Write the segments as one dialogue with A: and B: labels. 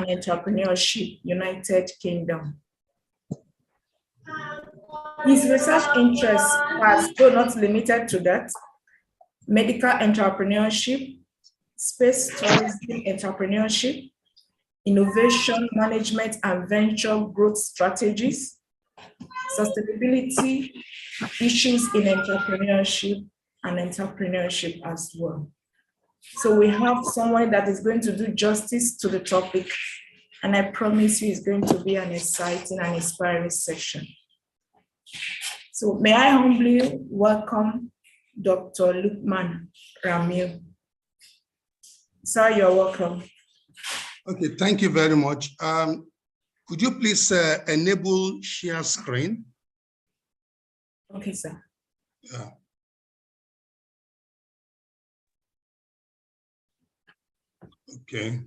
A: Entrepreneurship, United Kingdom. His research interests are, though not limited to that, medical entrepreneurship, space tourism entrepreneurship, innovation management and venture growth strategies, sustainability issues in entrepreneurship, and entrepreneurship as well. So we have someone that is going to do justice to the topic, and I promise you it's going to be an exciting and inspiring session. So may I humbly welcome Dr. Lukman Ramil. Sir, you're welcome.
B: Okay, thank you very much. Could you please enable share screen?
A: Okay, sir.
B: Yeah. Okay.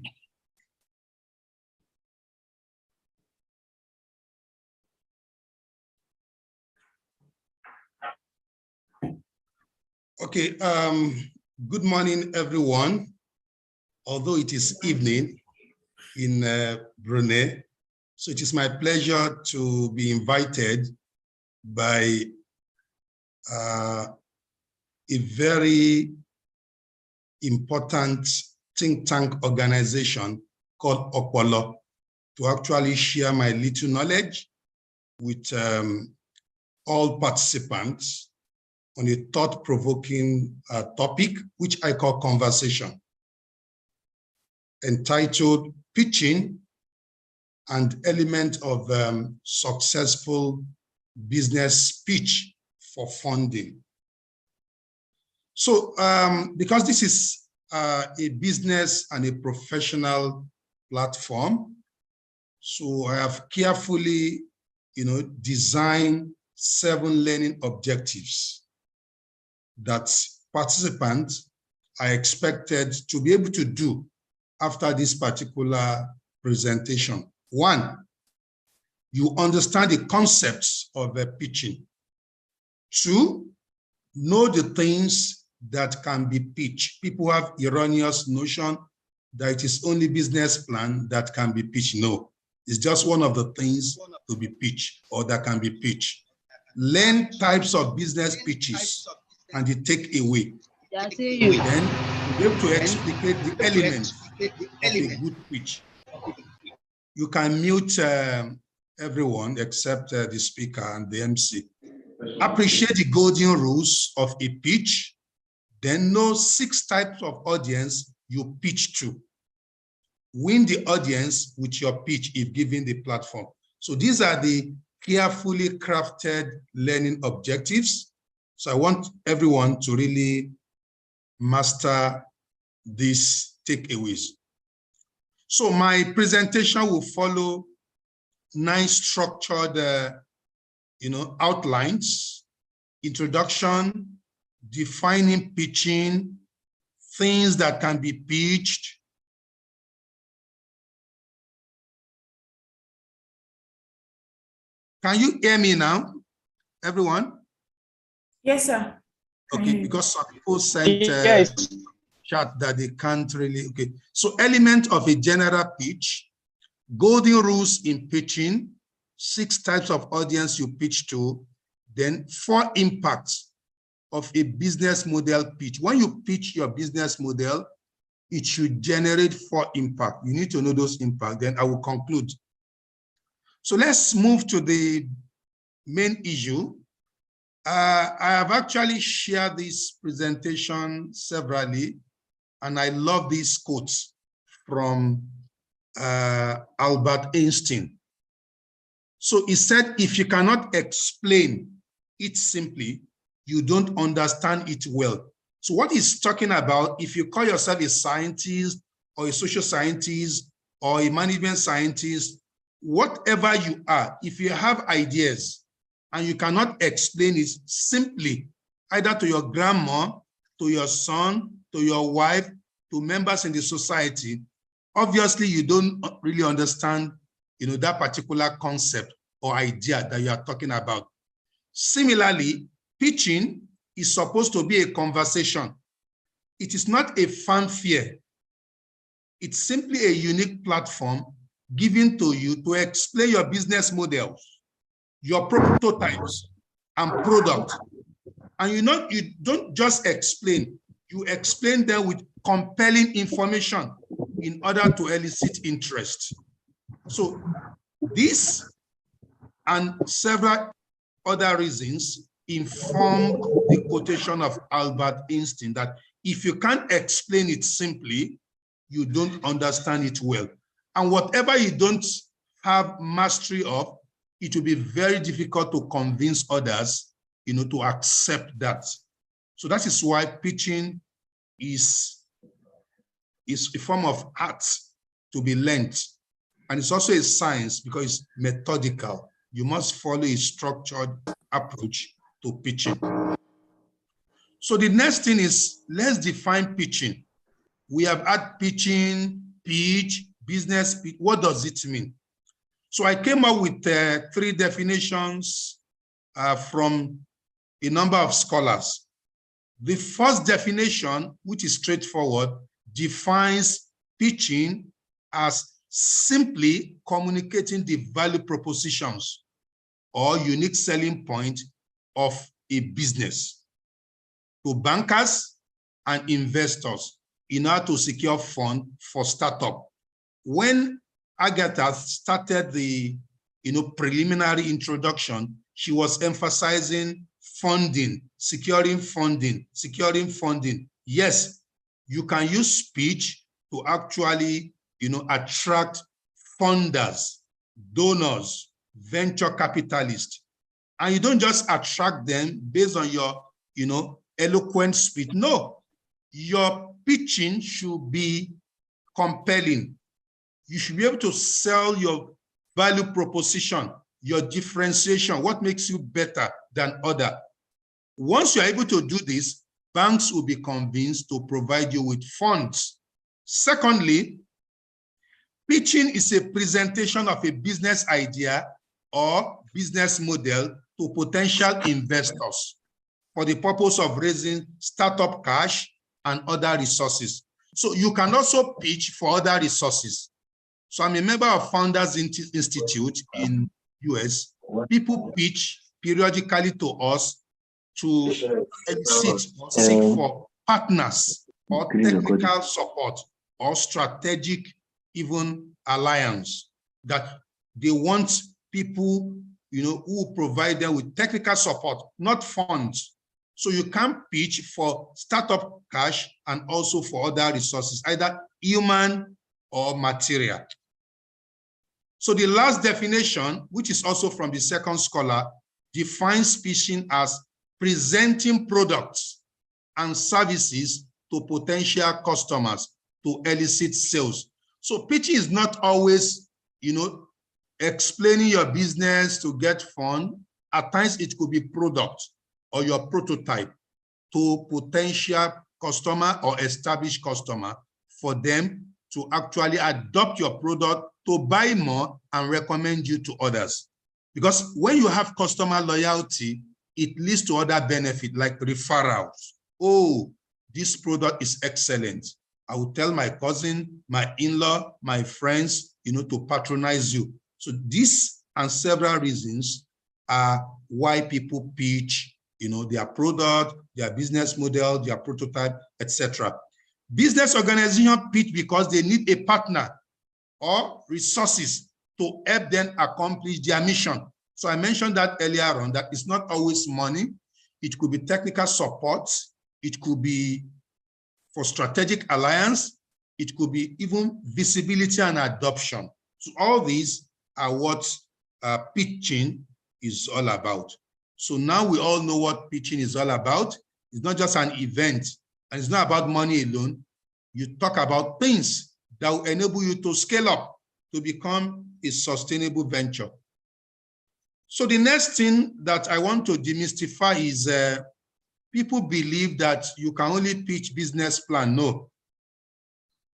B: Okay, good morning, everyone. Although it is evening in Brunei, so it is my pleasure to be invited by a very important think tank organization called Opolo to actually share my little knowledge with all participants on a thought-provoking topic, which I call conversation, entitled Pitching and Element of Successful Business Pitch for Funding. So because this is a business and a professional platform, so I have carefully, designed 7 learning objectives that participants are expected to be able to do after this particular presentation. 1, you understand the concepts of pitching. 2, know the things that can be pitched. People have erroneous notion that it is only business plan that can be pitched. No, it's just one of the things to be pitched or that can be pitched. Learn types of business pitches and the takeaway. Then you'll be able to explicate the elements of a good pitch. You can mute everyone except the speaker and the MC. Appreciate the golden rules of a pitch. Then know 6 types of audience you pitch to. Win the audience with your pitch if given the platform. So these are the carefully crafted learning objectives. So I want everyone to really master these takeaways. So my presentation will follow 9 structured, outlines: introduction, defining pitching, things that can be pitched, can you hear me now, everyone?
A: Yes, sir.
B: Okay, because some people sent chat that they can't really, okay. So element of a general pitch, golden rules in pitching, 6 types of audience you pitch to, then 4 impacts of a business model pitch. When you pitch your business model, it should generate 4 impact. You need to know those impacts, then I will conclude. So let's move to the main issue. I have actually shared this presentation severally, and I love these quotes from Albert Einstein. So he said, if you cannot explain it simply, you don't understand it well. So what he's talking about, if you call yourself a scientist or a social scientist or a management scientist, whatever you are, if you have ideas and you cannot explain it simply, either to your grandma, to your son, to your wife, to members in the society, obviously you don't really understand, that particular concept or idea that you are talking about. Similarly, pitching is supposed to be a conversation. It is not a fanfare. It's simply a unique platform given to you to explain your business models, your prototypes, and product. And you don't just explain, you explain them with compelling information in order to elicit interest. So this and several other reasons inform the quotation of Albert Einstein that if you can't explain it simply, you don't understand it well. And whatever you don't have mastery of, it will be very difficult to convince others, to accept that. So that is why pitching is a form of art to be learned. And it's also a science because it's methodical. You must follow a structured approach to pitching. So the next thing is, let's define pitching. We have had pitching, pitch, business pitch. What does it mean? So I came up with 3 definitions from a number of scholars. The first definition, which is straightforward, defines pitching as simply communicating the value propositions or unique selling point of a business to bankers and investors in order to secure funds for startup. When Agatha started the preliminary introduction, she was emphasizing funding, securing funding. Yes, you can use speech to actually attract funders, donors, venture capitalists. And you don't just attract them based on your eloquent speech. No, your pitching should be compelling. You should be able to sell your value proposition, your differentiation, what makes you better than other. Once you're able to do this, banks will be convinced to provide you with funds. Secondly, pitching is a presentation of a business idea or business model to potential investors for the purpose of raising startup cash and other resources. So you can also pitch for other resources. So I'm a member of Founders Institute in US. People pitch periodically to us to elicit or seek for partners or technical support or strategic even alliance, that they want people who provide them with technical support, not funds. So you can pitch for startup cash and also for other resources, either human or material. So the last definition, which is also from the second scholar, defines pitching as presenting products and services to potential customers to elicit sales. So pitching is not always, explaining your business to get fund. At times it could be product or your prototype to potential customer or established customer for them to actually adopt your product, to buy more and recommend you to others. Because when you have customer loyalty, it leads to other benefits like referrals. Oh, this product is excellent. I will tell my cousin, my in-law, my friends, to patronize you. So this and several reasons are why people pitch, their product, their business model, their prototype, etc. Business organizations pitch because they need a partner or resources to help them accomplish their mission. So I mentioned that earlier on, that it's not always money. It could be technical support. It could be for strategic alliance. It could be even visibility and adoption. So all these are what pitching is all about. So now we all know what pitching is all about. It's not just an event, and it's not about money alone. You talk about things that will enable you to scale up, to become a sustainable venture. So the next thing that I want to demystify is people believe that you can only pitch business plan. No,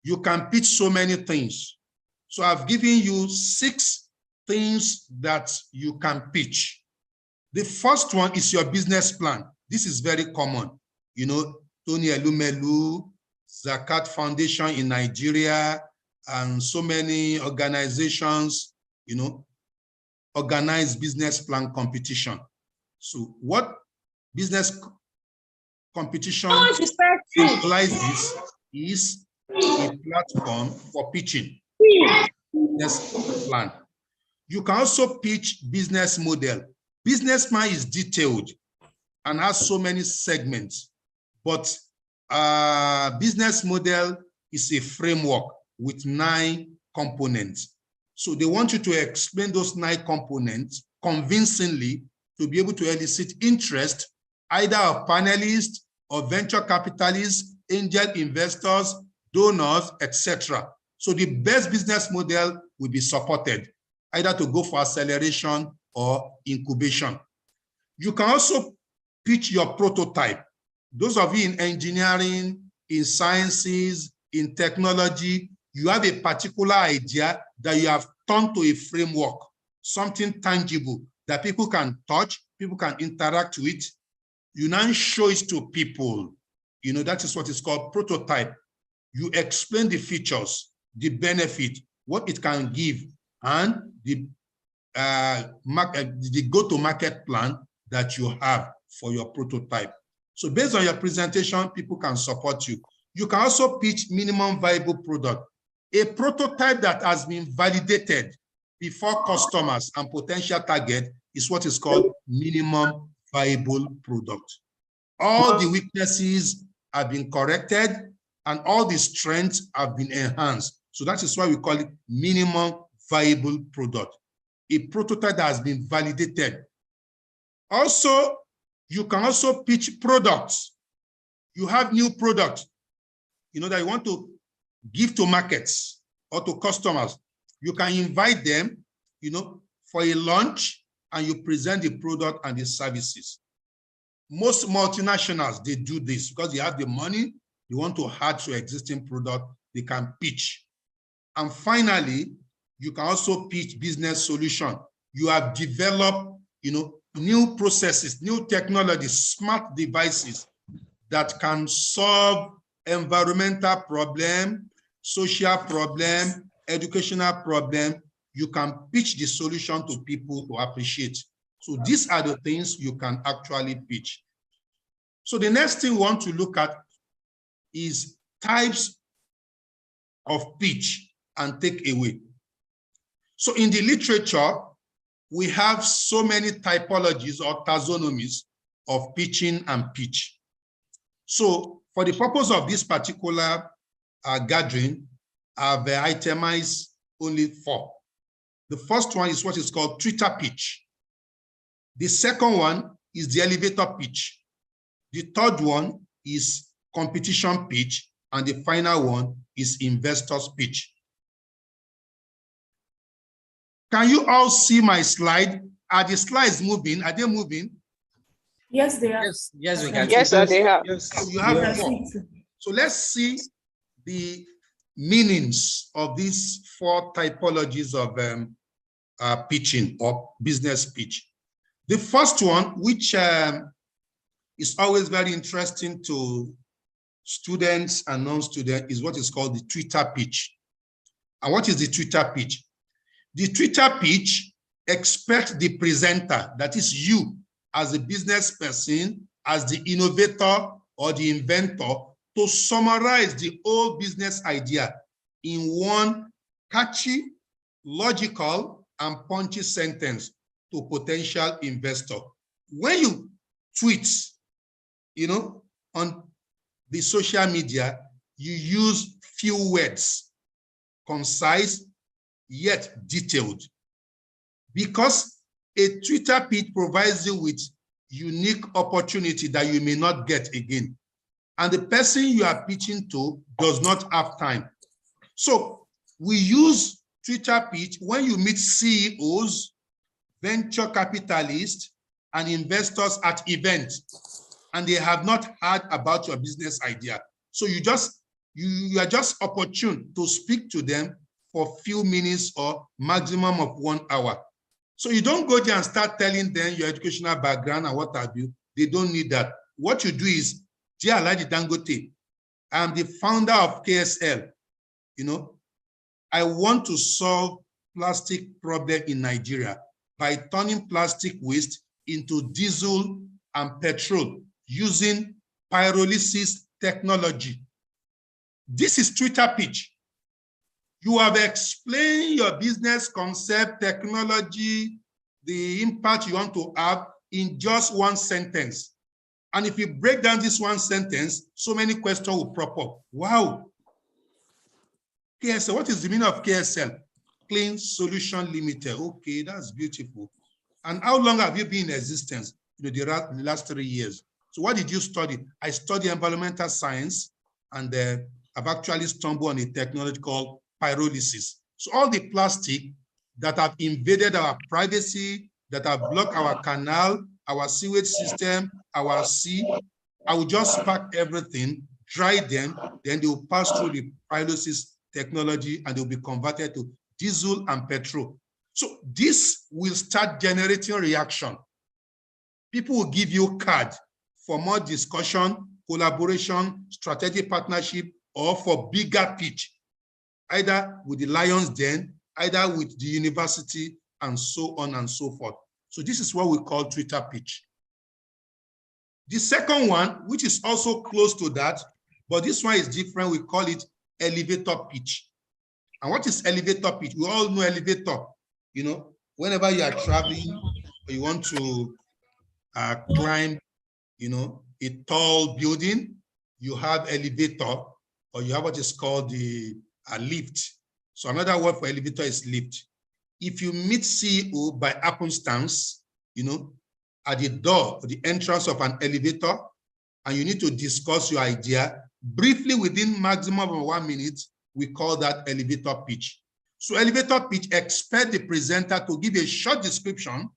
B: you can pitch so many things. So I've given you 6 things that you can pitch. The first one is your business plan. This is very common. Tony Elumelu, Zakat Foundation in Nigeria, and so many organizations, organize business plan competition. So what business competition implies is a platform for pitching business plan. You can also pitch business model. Business plan is detailed and has so many segments, but business model is a framework with 9 components. So they want you to explain those 9 components convincingly to be able to elicit interest either of panelists or venture capitalists, angel investors, donors, etc. So the best business model will be supported, either to go for acceleration or incubation. You can also pitch your prototype. Those of you in engineering, in sciences, in technology, you have a particular idea that you have turned to a framework, something tangible that people can touch, people can interact with. You now show it to people. That is what is called prototype. You explain the features, the benefit, what it can give, and the go-to-market plan that you have for your prototype. So based on your presentation, people can support you. You can also pitch minimum viable product. A prototype that has been validated before customers and potential target is what is called minimum viable product. All the weaknesses have been corrected and all the strengths have been enhanced. So that is why we call it minimum viable product. A prototype that has been validated. Also, you can also pitch products. You have new products, that you want to give to markets or to customers. You can invite them, for a launch, and you present the product and the services. Most multinationals, they do this because they have the money, they want to add to existing product, they can pitch. And finally, you can also pitch business solution. You have developed, new processes, new technologies, smart devices that can solve environmental problem, social problem, educational problem. You can pitch the solution to people who appreciate. So these are the things you can actually pitch. So the next thing we want to look at is types of pitch and takeaway. So in the literature, we have so many typologies or taxonomies of pitching and pitch. So for the purpose of this particular gathering, I've itemized only 4. The first one is what is called Twitter pitch. The second one is the elevator pitch. The third one is competition pitch. And the final one is investors pitch. Can you all see my slide? Are the slides moving? Are they moving?
A: Yes, they are.
C: Yes, we can.
D: Yes, sir, they have.
C: Yes.
B: So you have 4. So let's see the meanings of these 4 typologies of pitching or business pitch. The first one, which is always very interesting to students and non-students, is what is called the Twitter pitch. And what is the Twitter pitch? The Twitter pitch expects the presenter, that is you as a business person, as the innovator or the inventor, to summarize the whole business idea in one catchy, logical, and punchy sentence to potential investor. When you tweet, on the social media, you use few words, concise, yet detailed, because a Twitter pitch provides you with unique opportunity that you may not get again. And the person you are pitching to does not have time. So we use Twitter pitch when you meet CEOs, venture capitalists, and investors at events, and they have not heard about your business idea. So you are just opportune to speak to them for a few minutes or maximum of 1 hour. So you don't go there and start telling them your educational background and what have you. They don't need that. What you do is, Dear Alhaji Dangote, I'm the founder of KSL. I want to solve plastic problem in Nigeria by turning plastic waste into diesel and petrol using pyrolysis technology. This is Twitter pitch. You have explained your business concept, technology, the impact you want to have in just one sentence. And if you break down this one sentence, so many questions will pop up. Wow. KSL, what is the meaning of KSL? Clean Solution Limited. Okay, that's beautiful. And how long have you been in existence? The last 3 years. So what did you study? I studied environmental science, and I've actually stumbled on a technology called pyrolysis. So all the plastic that have invaded our privacy, that have blocked our canal, our sewage system, our sea, I will just pack everything, dry them, then they will pass through the pyrolysis technology and they'll be converted to diesel and petrol. So this will start generating reaction. People will give you a card for more discussion, collaboration, strategic partnership, or for bigger pitch, either with the Lions Den, either with the university, and so on and so forth. So this is what we call Twitter pitch. The second one, which is also close to that, but this one is different, we call it elevator pitch. And what is elevator pitch? We all know elevator. You know, whenever you are traveling or you want to climb, you know, a tall building, you have elevator, or you have what is called the lift. So another word for elevator is lift. If you meet CEO by happenstance, you know, at the door, the entrance of an elevator, and you need to discuss your idea briefly within maximum of 1 minute, we call that elevator pitch. So elevator pitch expects the presenter to give a short description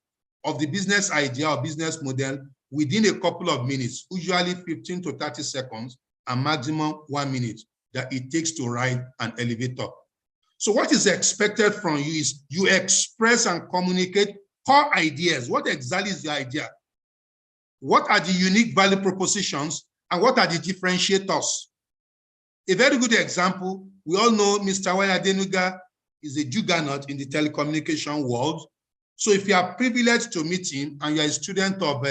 B: of the business idea or business model within a couple of minutes, usually 15 to 30 seconds, and maximum 1 minute that it takes to ride an elevator. So what is expected from you is you express and communicate core ideas. What exactly is the idea? What are the unique value propositions and what are the differentiators? A very good example, we all know Mr. Wale Adenuga is a juggernaut in the telecommunication world. So if you are privileged to meet him and you are a student of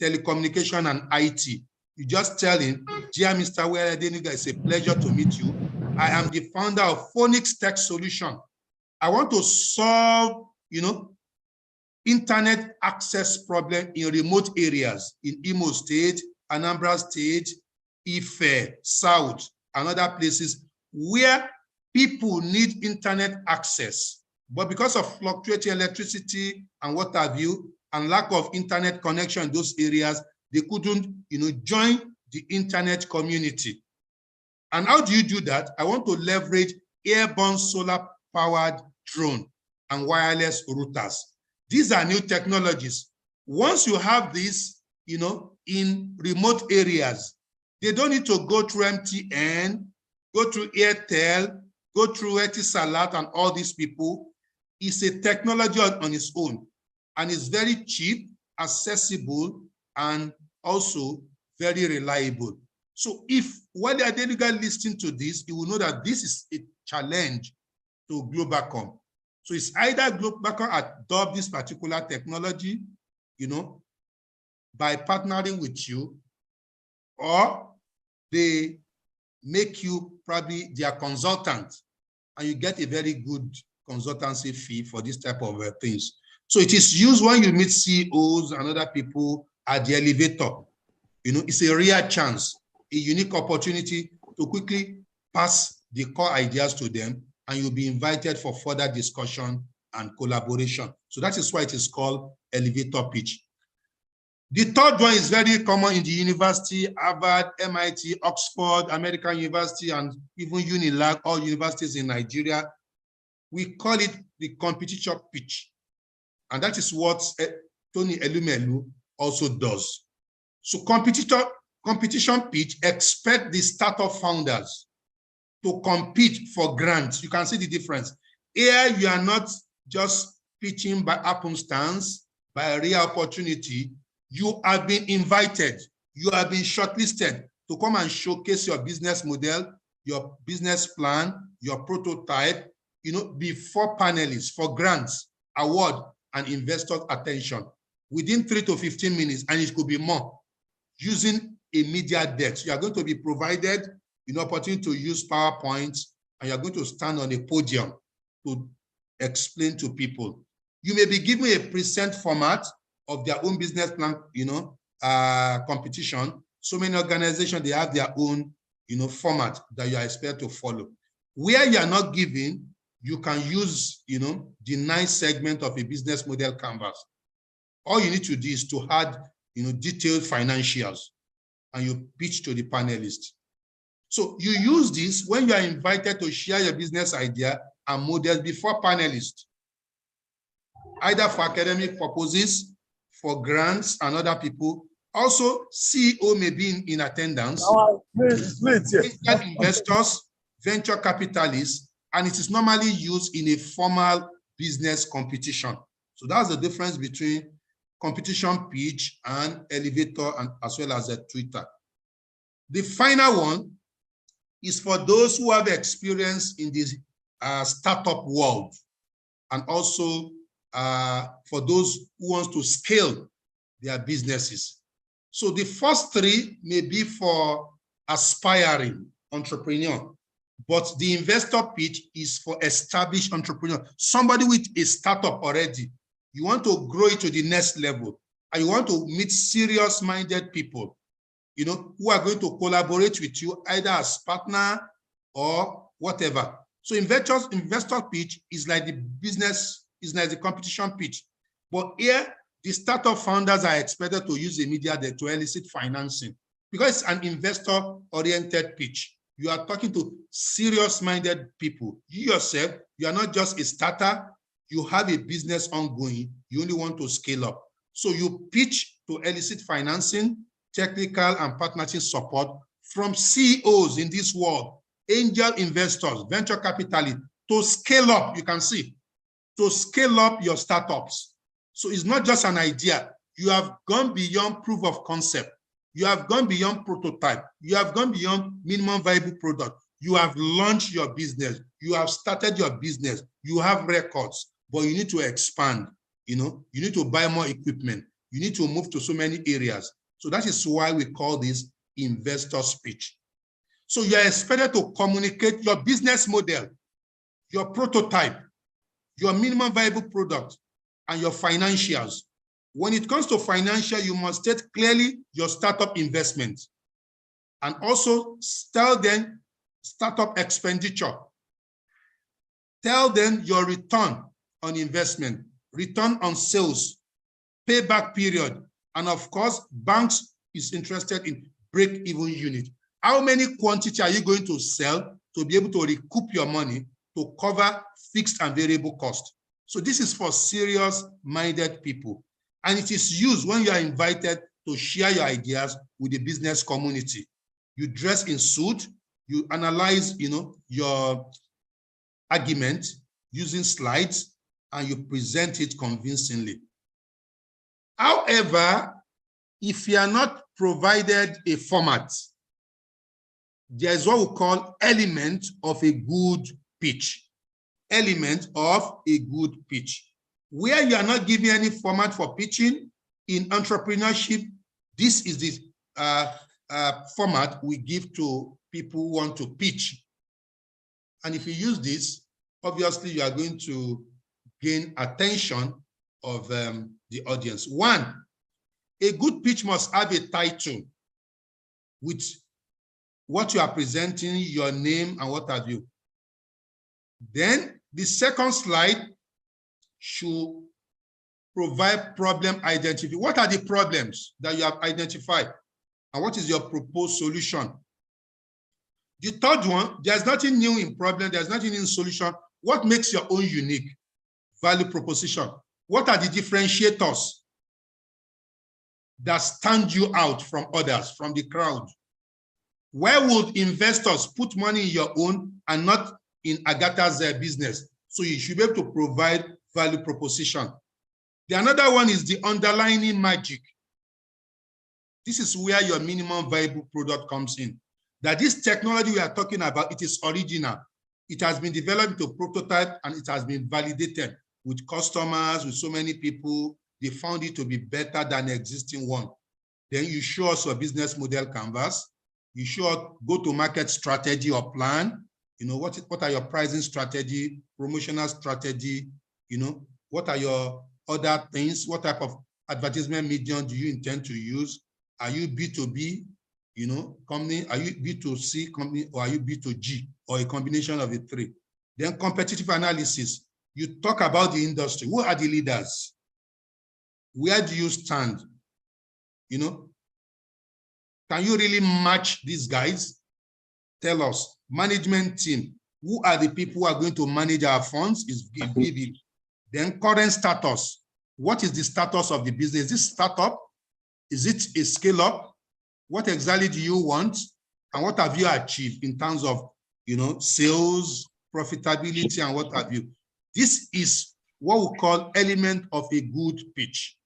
B: telecommunication and IT, you just tell him, dear Mr. Wale Adenuga, it's a pleasure to meet you. I am the founder of Phonics Tech Solution. I want to solve, you know, internet access problem in remote areas in Imo State, Anambra State, Ife, South, and other places where people need internet access. But because of fluctuating electricity and what have you, and lack of internet connection in those areas, they couldn't, you know, join the internet community. And how do you do that? I want to leverage airborne solar-powered drone and wireless routers. These are new technologies. Once you have this, you know, in remote areas, they don't need to go through MTN, go through Airtel, go through Etisalat and all these people. It's a technology on its own, and it's very cheap, accessible, and also very reliable. So if Wale Adenuga listening to this, he will know that this is a challenge to Globacom. So it's either Globacom adopt this particular technology, you know, by partnering with you, or they make you probably their consultant, and you get a very good consultancy fee for this type of things. So it is used when you meet CEOs and other people at the elevator. You know, it's a rare chance, a unique opportunity to quickly pass the core ideas to them, and you'll be invited for further discussion and collaboration. So that is why it is called elevator pitch. The third one is very common in the university, Harvard, MIT, Oxford, American University, and even UNILAG, all universities in Nigeria. We call it the competition pitch. And that is what Tony Elumelu also does. So competition pitch expect the startup founders to compete for grants. You can see the difference. Here, you are not just pitching by happenstance, by a real opportunity. You have been invited, you have been shortlisted to come and showcase your business model, your business plan, your prototype, before panelists for grants, award, and investor attention within 3 to 15 minutes, and it could be more, using a media deck. So you are going to be provided an opportunity to use PowerPoint, and you're going to stand on a podium to explain to people. You may be given a present format of their own business plan, competition. So many organizations, they have their own, format that you are expected to follow. Where you are not given, you can use, the 9 segment of a business model canvas. All you need to do is to add, detailed financials, and you pitch to the panelists. So you use this when you are invited to share your business idea and models before panelists, either for academic purposes, for grants and other people. Also, CEO may be in attendance, investors, venture capitalists, and it is normally used in a formal business competition. So that's the difference between competition pitch and elevator, and as well as a Twitter. The final one is for those who have experience in this startup world, and also for those who want to scale their businesses. So the first 3 may be for aspiring entrepreneur, but the investor pitch is for established entrepreneur, somebody with a startup already. You want to grow it to the next level, and you want to meet serious-minded people, who are going to collaborate with you either as partner or whatever. So investor pitch is like the business, is like the competition pitch. But here, the startup founders are expected to use the media there to elicit financing, because it's an investor-oriented pitch. You are talking to serious-minded people. You yourself, you are not just a starter, you have a business ongoing, you only want to scale up. So you pitch to elicit financing, technical and partnership support from CEOs in this world, angel investors, venture capitalists, to scale up, you can see, to scale up your startups. So it's not just an idea. You have gone beyond proof of concept. You have gone beyond prototype. You have gone beyond minimum viable product. You have launched your business. You have started your business. You have records, but you need to expand. You need to buy more equipment. You need to move to so many areas. So that is why we call this investor speech. So you are expected to communicate your business model, your prototype, your minimum viable product, and your financials. When it comes to financial, you must state clearly your startup investment, and also tell them startup expenditure. Tell them your return on investment, return on sales, payback period, and of course, banks is interested in break-even unit. How many quantity are you going to sell to be able to recoup your money to cover fixed and variable cost? So this is for serious-minded people. And it is used when you are invited to share your ideas with the business community. You dress in suit, you analyze, your argument using slides, and you present it convincingly. However, if you are not provided a format, there is what we call element of a good pitch. Element of a good pitch. Where you are not giving any format for pitching in entrepreneurship, this is the format we give to people who want to pitch. And if you use this, obviously you are going to gain attention of the audience. 1, a good pitch must have a title with what you are presenting, your name, and what have you. Then the second slide should provide problem identification. What are the problems that you have identified? And what is your proposed solution? The third one, there's nothing new in problem, there's nothing in solution. What makes your own unique value proposition? What are the differentiators that stand you out from others, from the crowd? Where would investors put money in your own and not in Agatha's business? So you should be able to provide value proposition. The another one is the underlying magic. This is where your minimum viable product comes in. That this technology we are talking about, it is original. It has been developed into prototype and it has been validated with customers, with so many people. They found it to be better than the existing one. Then you show us your business model canvas. You show go-to-market strategy or plan. You know, what are your pricing strategy, promotional strategy? You know, what are your other things? What type of advertisement medium do you intend to use? Are you B2B, you know, company? Are you B2C company, or are you B2G, or a combination of the three? Then competitive analysis. You talk about the industry. Who are the leaders? Where do you stand? You know, can you really match these guys? Tell us. Management team. Who are the people who are going to manage our funds? Is BB. Then current status. What is the status of the business? Is this startup? Is it a scale up? What exactly do you want? And what have you achieved in terms of, you know, sales, profitability, and what have you? This is what we call element of a good pitch.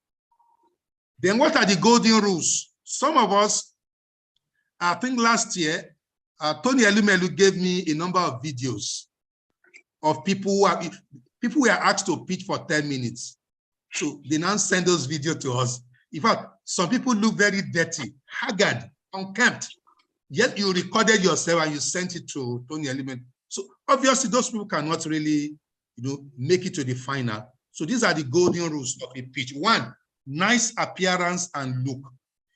B: Then what are the golden rules? Some of us, I think last year, Tony Elumelu gave me a number of videos of people who were asked to pitch for 10 minutes. So they now send those videos to us. In fact, some people look very dirty, haggard, unkempt. Yet you recorded yourself and you sent it to Tony Elumelu. So obviously those people cannot really, you know, make it to the final. So these are the golden rules of a pitch. One, nice appearance and look.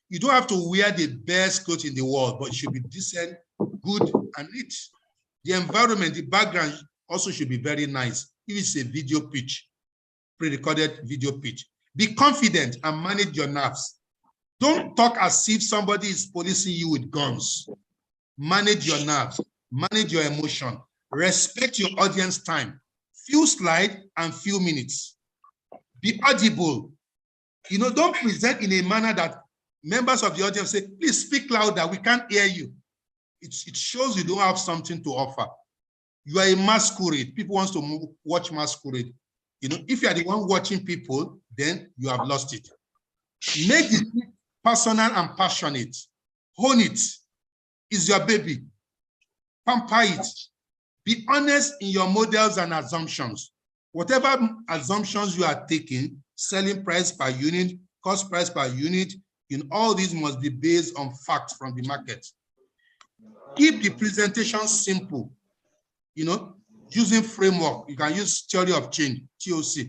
B: You don't have to wear the best clothes in the world, but it should be decent, good, and neat. The environment, the background also should be very nice. If it's a video pitch, pre-recorded video pitch. Be confident and manage your nerves. Don't talk as if somebody is policing you with guns. Manage your nerves, manage your emotion, respect your audience time. Few slides and few minutes. Be audible. You know, don't present in a manner that members of the audience say, please speak louder, we can't hear you. It shows you don't have something to offer. You are a masquerade. People want to watch masquerade. You know, if you are the one watching people, then you have lost it. Make it personal and passionate. Own it. It's your baby. Pamper it. Be honest in your models and assumptions. Whatever assumptions you are taking, selling price per unit, cost price per unit, in all these must be based on facts from the market. Keep the presentation simple, you know, using framework. You can use theory of change, TOC,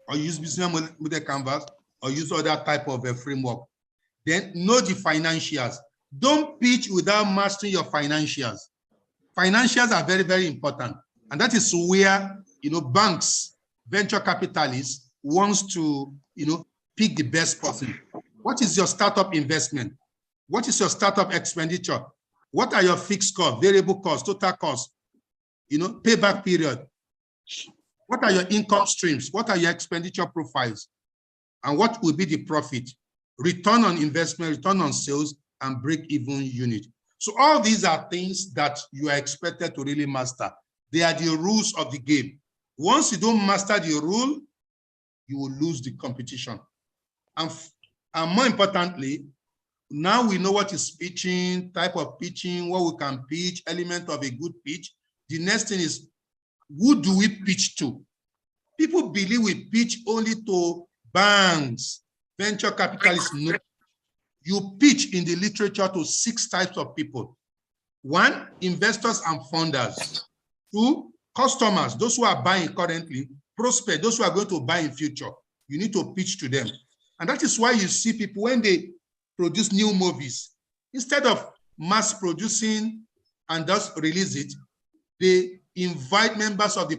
B: or use business model canvas, or use other type of a framework. Then know the financials. Don't pitch without mastering your financials. Financials are very, very important. And that is where, you know, banks, venture capitalists wants to, you know, pick the best person. What is your startup investment? What is your startup expenditure? What are your fixed costs, variable costs, total costs, you know, payback period? What are your income streams? What are your expenditure profiles? And what will be the profit? Return on investment, return on sales, and break-even unit. So all these are things that you are expected to really master. They are the rules of the game. Once you don't master the rule, you will lose the competition. And more importantly, now we know what is pitching, type of pitching, what we can pitch, element of a good pitch. The next thing is, who do we pitch to? People believe we pitch only to banks, venture capitalists. No. You pitch in the literature to 6 types of people. 1, investors and funders. 2, customers, those who are buying currently. Prospect, those who are going to buy in future. You need to pitch to them. And that is why you see people, when they produce new movies, instead of mass producing and just release it, they invite members of the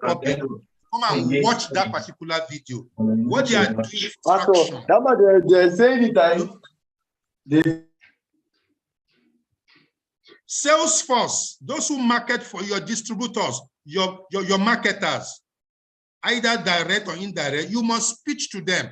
B: public to come and watch that particular video. What they are doing is traction. Salesforce, those who market for your distributors, your marketers, either direct or indirect, you must pitch to them.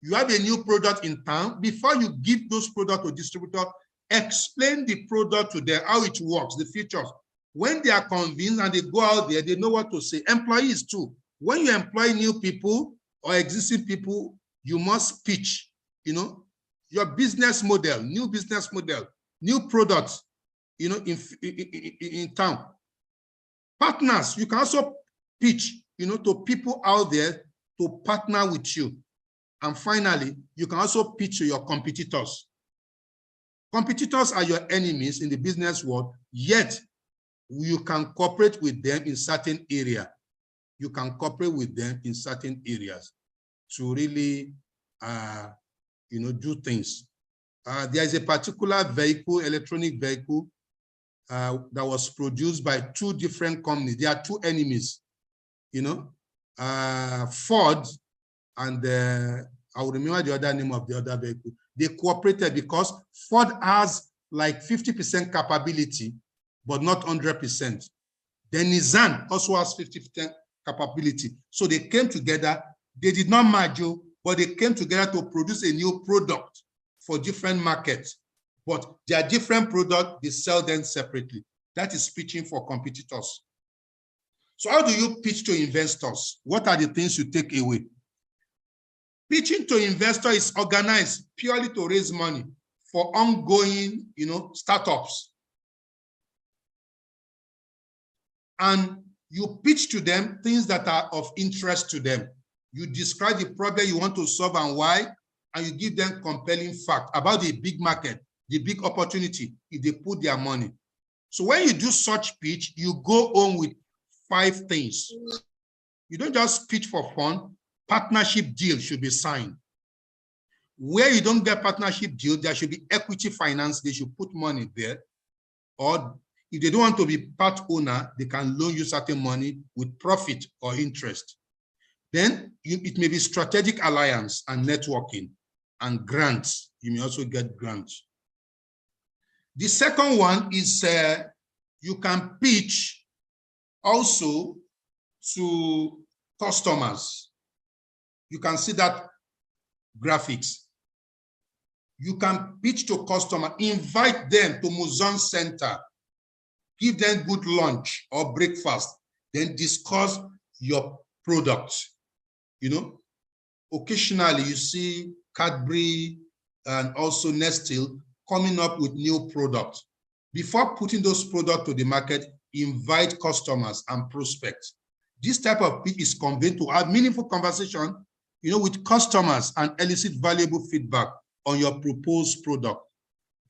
B: You have a new product in town. Before you give those products to distributor, explain the product to them, how it works, the features. When they are convinced and they go out there, they know what to say. Employees too. When you employ new people or existing people, you must pitch, you know, your business model, new business model, new products, you know, in town. Partners, you can also pitch, to people out there to partner with you. And finally, you can also pitch to your competitors. Competitors are your enemies in the business world, yet you can cooperate with them in certain areas. You can cooperate with them in certain areas to really, do things. There is a particular vehicle, electronic vehicle, that was produced by two different companies. There are two enemies, Ford and I will remember the other name of the other vehicle. They cooperated because Ford has like 50% capability, but not 100%. Then Nissan also has 50% capability. So they came together. They did not merge, but they came together to produce a new product for different markets. But they are different products, they sell them separately. That is pitching for competitors. So how do you pitch to investors? What are the things you take away? Pitching to investor is organized purely to raise money for ongoing, startups. And you pitch to them things that are of interest to them. You describe the problem you want to solve and why, and you give them compelling fact about the big market, the big opportunity, if they put their money. So when you do such pitch, you go on with 5 things. You don't just pitch for fun. Partnership deal should be signed. Where you don't get partnership deal, there should be equity finance. They should put money there. Or if they don't want to be part owner, they can loan you certain money with profit or interest. Then it may be strategic alliance and networking and grants. You may also get grants. The second one is you can pitch also to customers. You can see that graphics. You can pitch to customer, invite them to Muzon Center, give them good lunch or breakfast, then discuss your product. Occasionally you see Cadbury and also Nestle coming up with new products. Before putting those products to the market, invite customers and prospects. This type of pitch is convened to have meaningful conversation, with customers and elicit valuable feedback on your proposed product.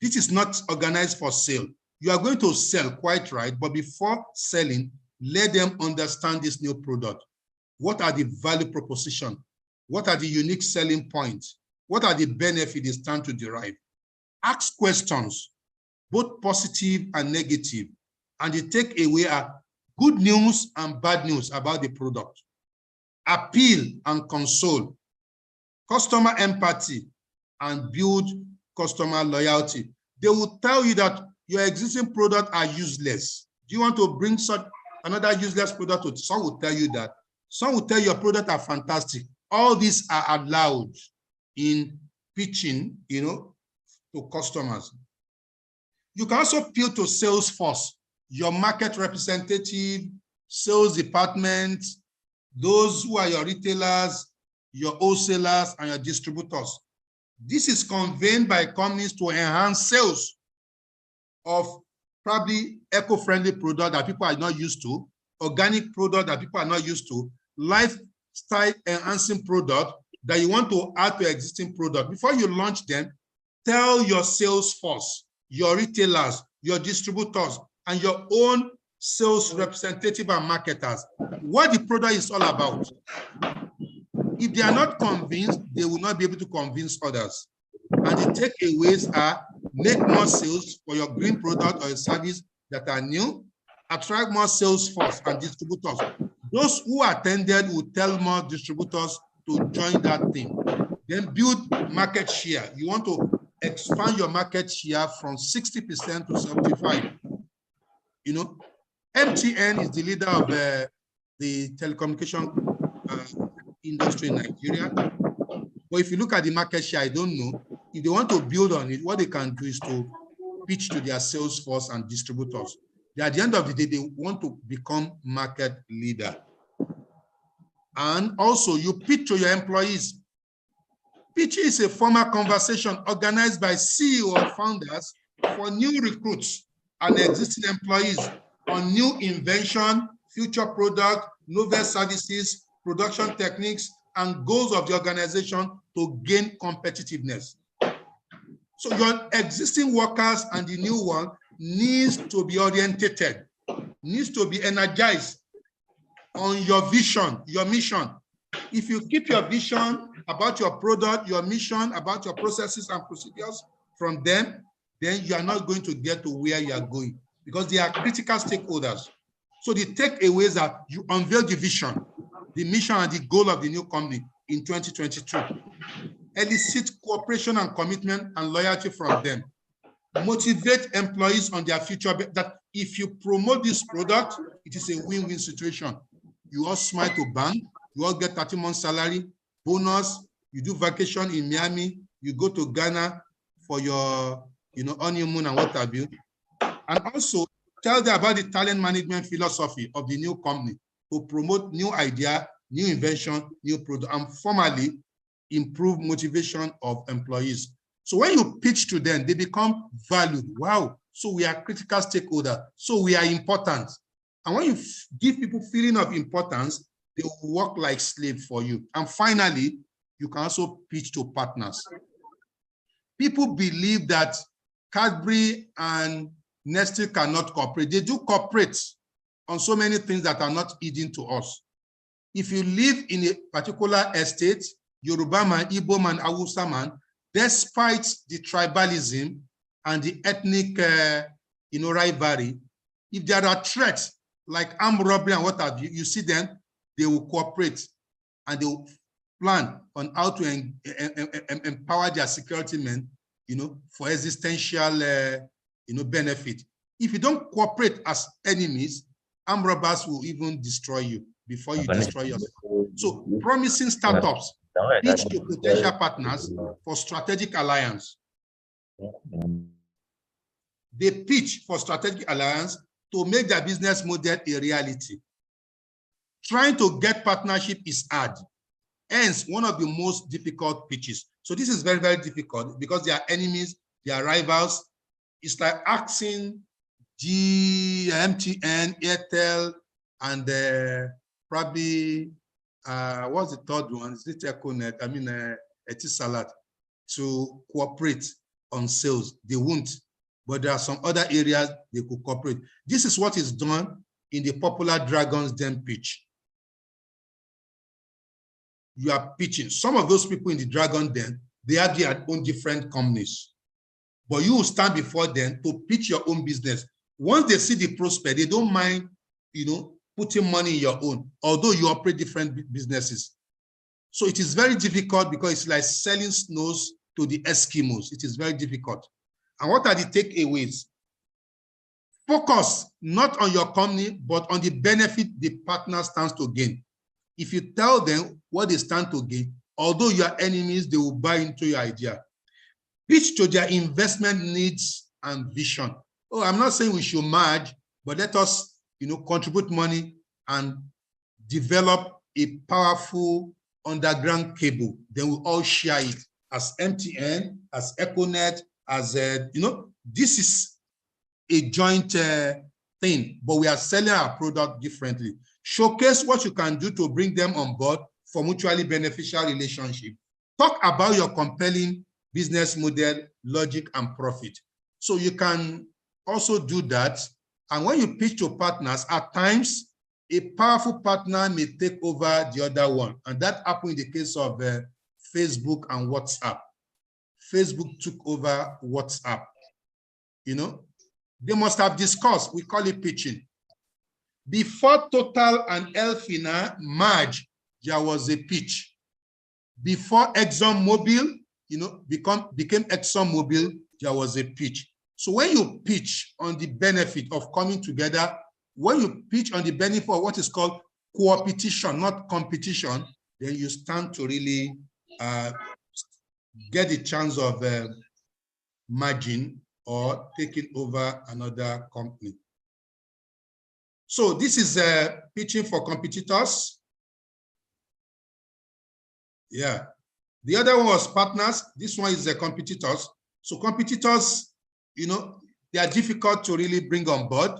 B: This is not organized for sale. You are going to sell, quite right, but before selling, let them understand this new product. What are the value proposition? What are the unique selling points? What are the benefits they stand to derive? Ask questions, both positive and negative, and the takeaway are good news and bad news about the product. Appeal and console, customer empathy, and build customer loyalty. They will tell you that your existing products are useless. Do you want to bring such another useless product to? Some will tell you that. Some will tell you your products are fantastic. All these are allowed in pitching, to customers. You can also appeal to sales force, your market representative, sales department, those who are your retailers, your wholesalers, and your distributors. This is conveyed by companies to enhance sales of probably eco-friendly product that people are not used to, organic product that people are not used to, lifestyle enhancing product that you want to add to existing product. Before you launch them, tell your sales force, your retailers, your distributors, and your own sales representative and marketers what the product is all about. If they are not convinced, they will not be able to convince others. And the takeaways are make more sales for your green product or a service that are new, attract more sales force and distributors. Those who attended will tell more distributors to join that team. Then build market share. You want to expand your market share from 60% to 75%. MTN is the leader of the telecommunication industry in Nigeria. But if you look at the market share, I don't know. If they want to build on it, what they can do is to pitch to their sales force and distributors. At the end of the day, they want to become market leader. And also, you pitch to your employees. Pitch is a formal conversation organized by CEO or founders for new recruits and existing employees on new invention, future product, novel services, production techniques, and goals of the organization to gain competitiveness. So your existing workers and the new one needs to be orientated, needs to be energized on your vision, your mission. If you keep your vision about your product, your mission, about your processes and procedures from them, then you are not going to get to where you are going because they are critical stakeholders. So the takeaways are you unveil the vision, the mission and the goal of the new company in 2022. Elicit cooperation and commitment and loyalty from them. Motivate employees on their future, that if you promote this product, it is a win-win situation. You all smile to bank, you all get 30 months salary, bonus, you do vacation in Miami, you go to Ghana for your honeymoon and what have you. And also tell them about the talent management philosophy of the new company to promote new idea, new invention, new product, and formally improve motivation of employees. So when you pitch to them, they become valued. Wow, so we are critical stakeholder, so we are important. And when you give people feeling of importance, they will work like slaves for you. And finally, you can also pitch to partners. People believe that Cadbury and Nestle cannot cooperate. They do cooperate on so many things that are not hidden to us. If you live in a particular estate, Yoruba man, Igbo man, Hausa man, despite the tribalism and the ethnic rivalry, if there are threats like armed robbery and what have you, you see them, they will cooperate and they will plan on how to empower their security men, for existential, benefit. If you don't cooperate as enemies, armed robbers will even destroy you before you destroy yourself. So promising startups pitch to potential partners for strategic alliance. They pitch for strategic alliance to make their business model a reality. Trying to get partnership is hard. Hence, one of the most difficult pitches. So this is very, very difficult because they are enemies, they are rivals. It's like asking MTN, Airtel, and probably, what's the third one? Is it Econet? I mean, Etisalat, to cooperate on sales. They won't, but there are some other areas they could cooperate. This is what is done in the popular Dragon's Den pitch. You are pitching. Some of those people in the Dragon Den, they have their own different companies, but you will stand before them to pitch your own business. Once they see the prospect, they don't mind, putting money in your own, although you operate different businesses. So it is very difficult because it's like selling snows to the Eskimos. It is very difficult. And what are the takeaways? Focus not on your company, but on the benefit the partner stands to gain. If you tell them what they stand to gain, although you are enemies, they will buy into your idea. Pitch to their investment needs and vision. Oh, I'm not saying we should merge, but let us, contribute money and develop a powerful underground cable. Then we all share it as MTN, as Econet, as, this is a joint thing, but we are selling our product differently. Showcase what you can do to bring them on board for mutually beneficial relationship. Talk about your compelling business model, logic, and profit. So you can also do that. And when you pitch to partners, at times, a powerful partner may take over the other one. And that happened in the case of Facebook and WhatsApp. Facebook took over WhatsApp. They must have discussed, we call it pitching. Before Total and Elfina merged, there was a pitch. Before ExxonMobil, became ExxonMobil, there was a pitch. So when you pitch on the benefit of coming together, when you pitch on the benefit of what is called co-opetition, not competition, then you stand to really get the chance of merging or taking over another company. So this is pitching for competitors. Yeah. The other one was partners. This one is the competitors. So competitors, they are difficult to really bring on board,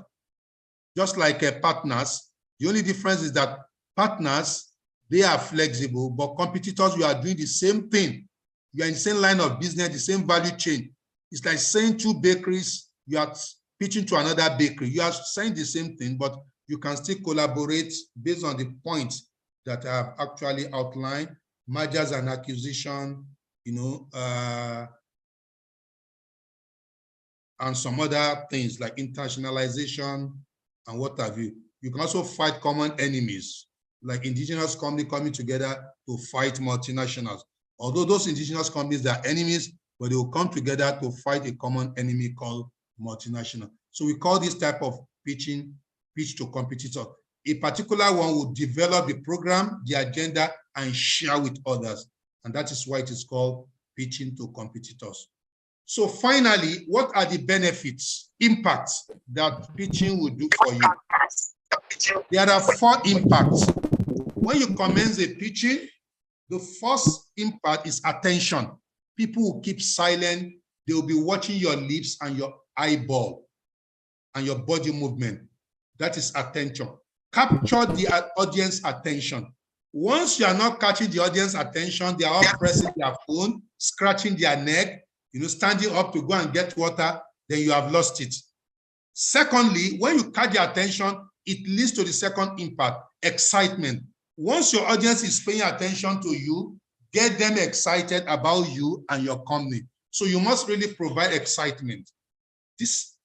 B: just like partners. The only difference is that partners, they are flexible, but competitors, you are doing the same thing. You are in the same line of business, the same value chain. It's like saying two bakeries, you are pitching to another bakery. You are saying the same thing, but you can still collaborate based on the points that I have actually outlined, mergers and acquisition, and some other things like internationalization and what have you. You can also fight common enemies, like indigenous companies coming together to fight multinationals. Although those indigenous companies are enemies, but they will come together to fight a common enemy called multinational. So we call this type of pitching, pitch to competitor. A particular one will develop the program, the agenda, and share with others. And that is why it is called pitching to competitors. So finally, what are the benefits, impacts that pitching will do for you? There are 4 impacts. When you commence a pitching, the first impact is attention. People will keep silent. They will be watching your lips and your eyeball and your body movement. That is attention. Capture the audience attention. Once you are not catching the audience attention, they are all pressing their phone, scratching their neck, standing up to go and get water, then you have lost it. Secondly, when you catch their attention, it leads to the second impact, excitement. Once your audience is paying attention to you, get them excited about you and your company. So you must really provide excitement. This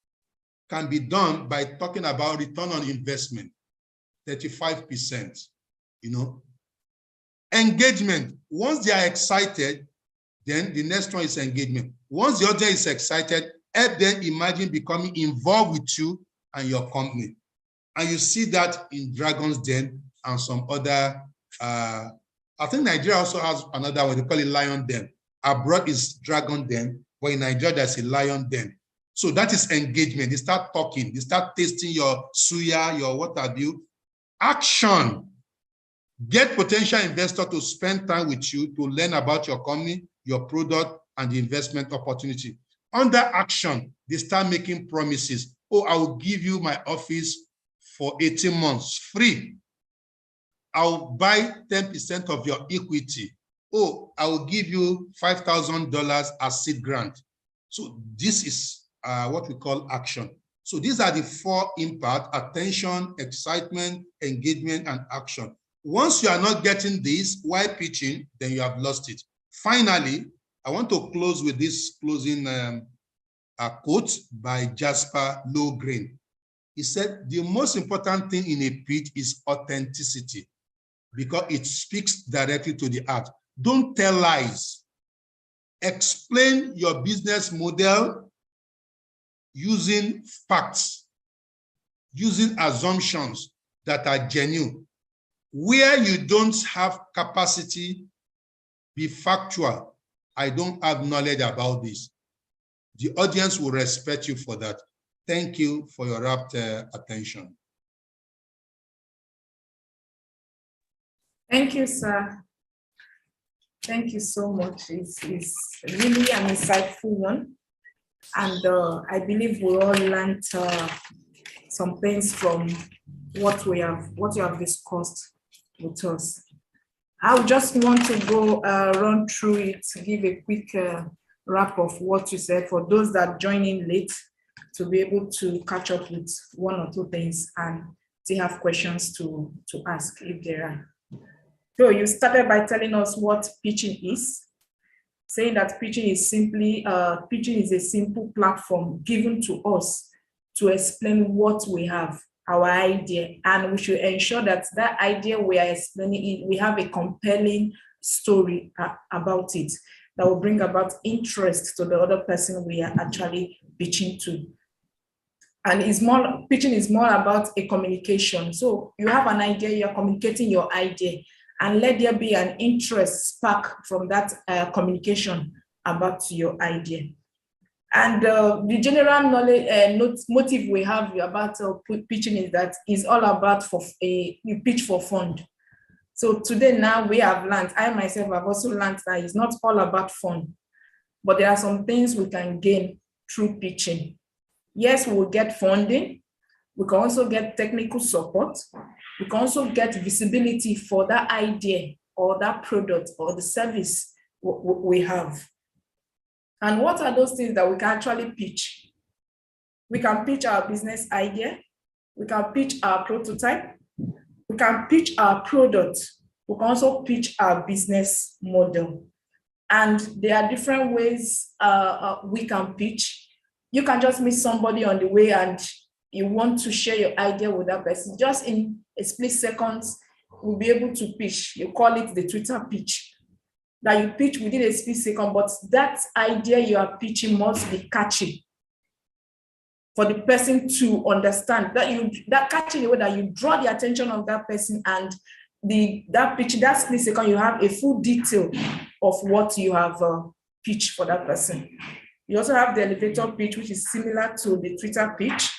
B: can be done by talking about return on investment, 35%, Engagement, once they are excited, then the next one is engagement. Once the audience is excited, help them imagine becoming involved with you and your company. And you see that in Dragon's Den and some other, I think Nigeria also has another one, they call it Lion Den. Abroad is Dragon Den, but in Nigeria there's a Lion Den. So that is engagement. They start talking, they start tasting your suya, your what have you. Action. Get potential investor to spend time with you to learn about your company, your product, and the investment opportunity. Under action, they start making promises. Oh, I will give you my office for 18 months free. I'll buy 10% of your equity. Oh, I will give you $5,000 as seed grant. So this is what we call action. So these are the 4 impacts: attention, excitement, engagement, and action. Once you are not getting this while pitching, then you have lost it. Finally, I want to close with this closing quote by Jasper Lowgreen. He said, the most important thing in a pitch is authenticity, because it speaks directly to the heart. Don't tell lies. Explain your business model using facts, using assumptions that are genuine. Where you don't have capacity, be factual. I don't have knowledge about this. The audience will respect you for that. Thank you for your rapt attention.
A: Thank you, sir. Thank you so much. It's really an insightful one. And I believe we all learned some things from what you have discussed with us. I just want to go run through it, give a quick wrap of what you said for those that join in late, to be able to catch up with 1 or 2 things and still have questions to ask if there are. So you started by telling us what pitching is, saying that pitching is a simple platform given to us to explain what we have, our idea, and we should ensure that that idea we are explaining, we have a compelling story about it that will bring about interest to the other person we are actually pitching to. And pitching is more about a communication. So you have an idea, you're communicating your idea, and let there be an interest spark from that communication about your idea. And the general knowledge motive we have about pitching is that it's all about you pitch for fun. So today now we have learned, I myself have also learned that it's not all about fun, but there are some things we can gain through pitching. Yes, we'll get funding. We can also get technical support. We can also get visibility for that idea or that product or the service we have. And what are those things that we can actually pitch? We can pitch our business idea. We can pitch our prototype. We can pitch our product. We can also pitch our business model. And there are different ways we can pitch. You can just meet somebody on the way and you want to share your idea with that person. Just in a split seconds, we'll be able to pitch. You call it the Twitter pitch. That you pitch within a split second, but that idea you are pitching must be catchy for the person to understand, that catchy way that you draw the attention of that person, and that pitch, that split second, you have a full detail of what you have pitched for that person. You also have the elevator pitch, which is similar to the Twitter pitch.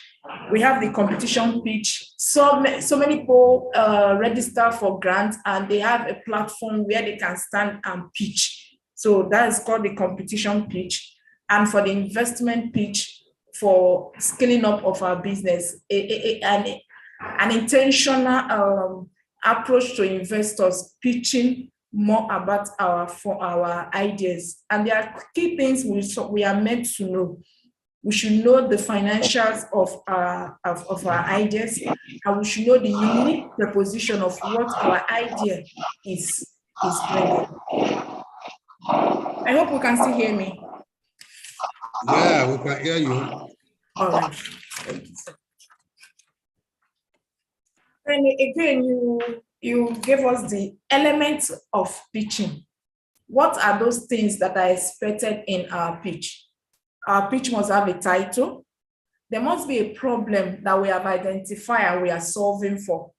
A: We have the competition pitch. So many people register for grants and they have a platform where they can stand and pitch. So that is called the competition pitch. And for the investment pitch, for scaling up of our business, an intentional approach to investors, pitching more about our ideas. And there are key things we are meant to know. We should know the financials of our ideas, and we should know the unique proposition of what our idea is bringing. I hope we can still hear me.
B: Yeah, we can hear you.
A: All right. And again, you gave us the elements of pitching. What are those things that are expected in our pitch? Our pitch must have a title. There must be a problem that we have identified and we are solving for.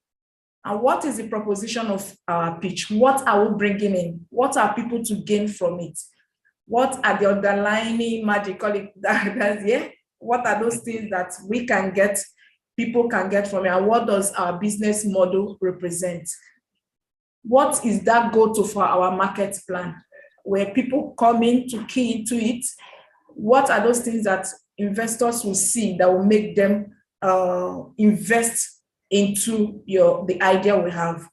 A: And what is the proposition of our pitch? What are we bringing in? What are people to gain from it? What are the underlying magic? What are those things that we can get, people can get from it? And what does our business model represent? What is that go-to for our market plan? Where people come in to key into it, what are those things that investors will see that will make them invest into the idea we have?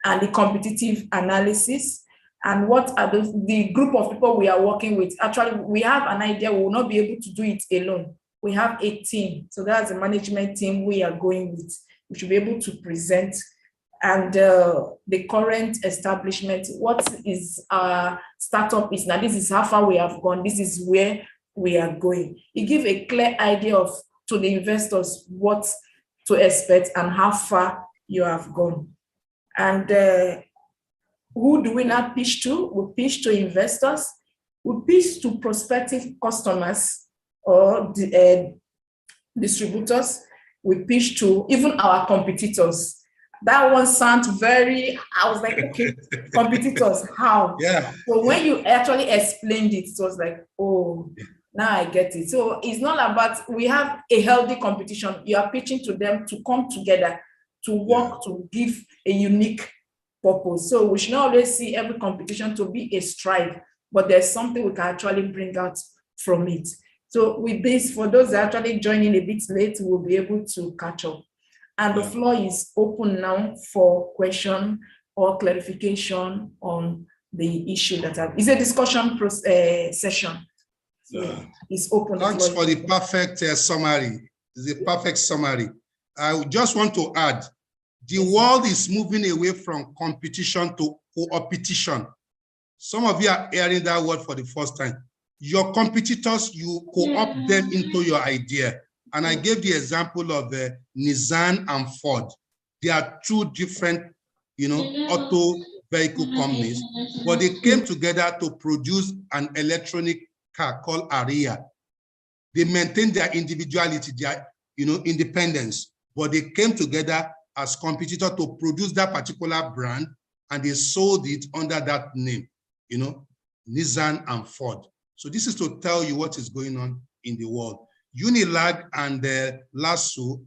A: And the competitive analysis, and what are the group of people we are working with. Actually, we have an idea, we will not be able to do it alone. We have a team, so that's the management team we are going with. We should be able to present, and the current establishment, what is our startup is now, this is how far we have gone, this is where we are going. You give a clear idea to the investors what to expect and how far you have gone. And who do we now pitch to? We pitch to investors, we pitch to prospective customers or distributors, we pitch to even our competitors. That one sounds I was like, okay, competitors, how?
B: Yeah.
A: So when you actually explained it, it was like, oh, now I get it. So it's not about, we have a healthy competition. You are pitching to them to come together, to work, to give a unique purpose. So we should not always see every competition to be a strive, but there's something we can actually bring out from it. So with this, for those that are actually joining a bit late, we'll be able to catch up. And the floor is open now for question or clarification on the issue it's a discussion session. So it's open.
B: Thanks for the perfect summary. It's a perfect summary. I just want to add, the world is moving away from competition to co-opetition. Some of you are hearing that word for the first time. Your competitors, you co-opt them into your idea. And I gave the example of Nissan and Ford. They are two different, auto vehicle companies, but they came together to produce an electronic car called Ariya. They maintained their individuality, their, independence, but they came together as competitors to produce that particular brand, and they sold it under that name, Nissan and Ford. So this is to tell you what is going on in the world. Unilag and Lasso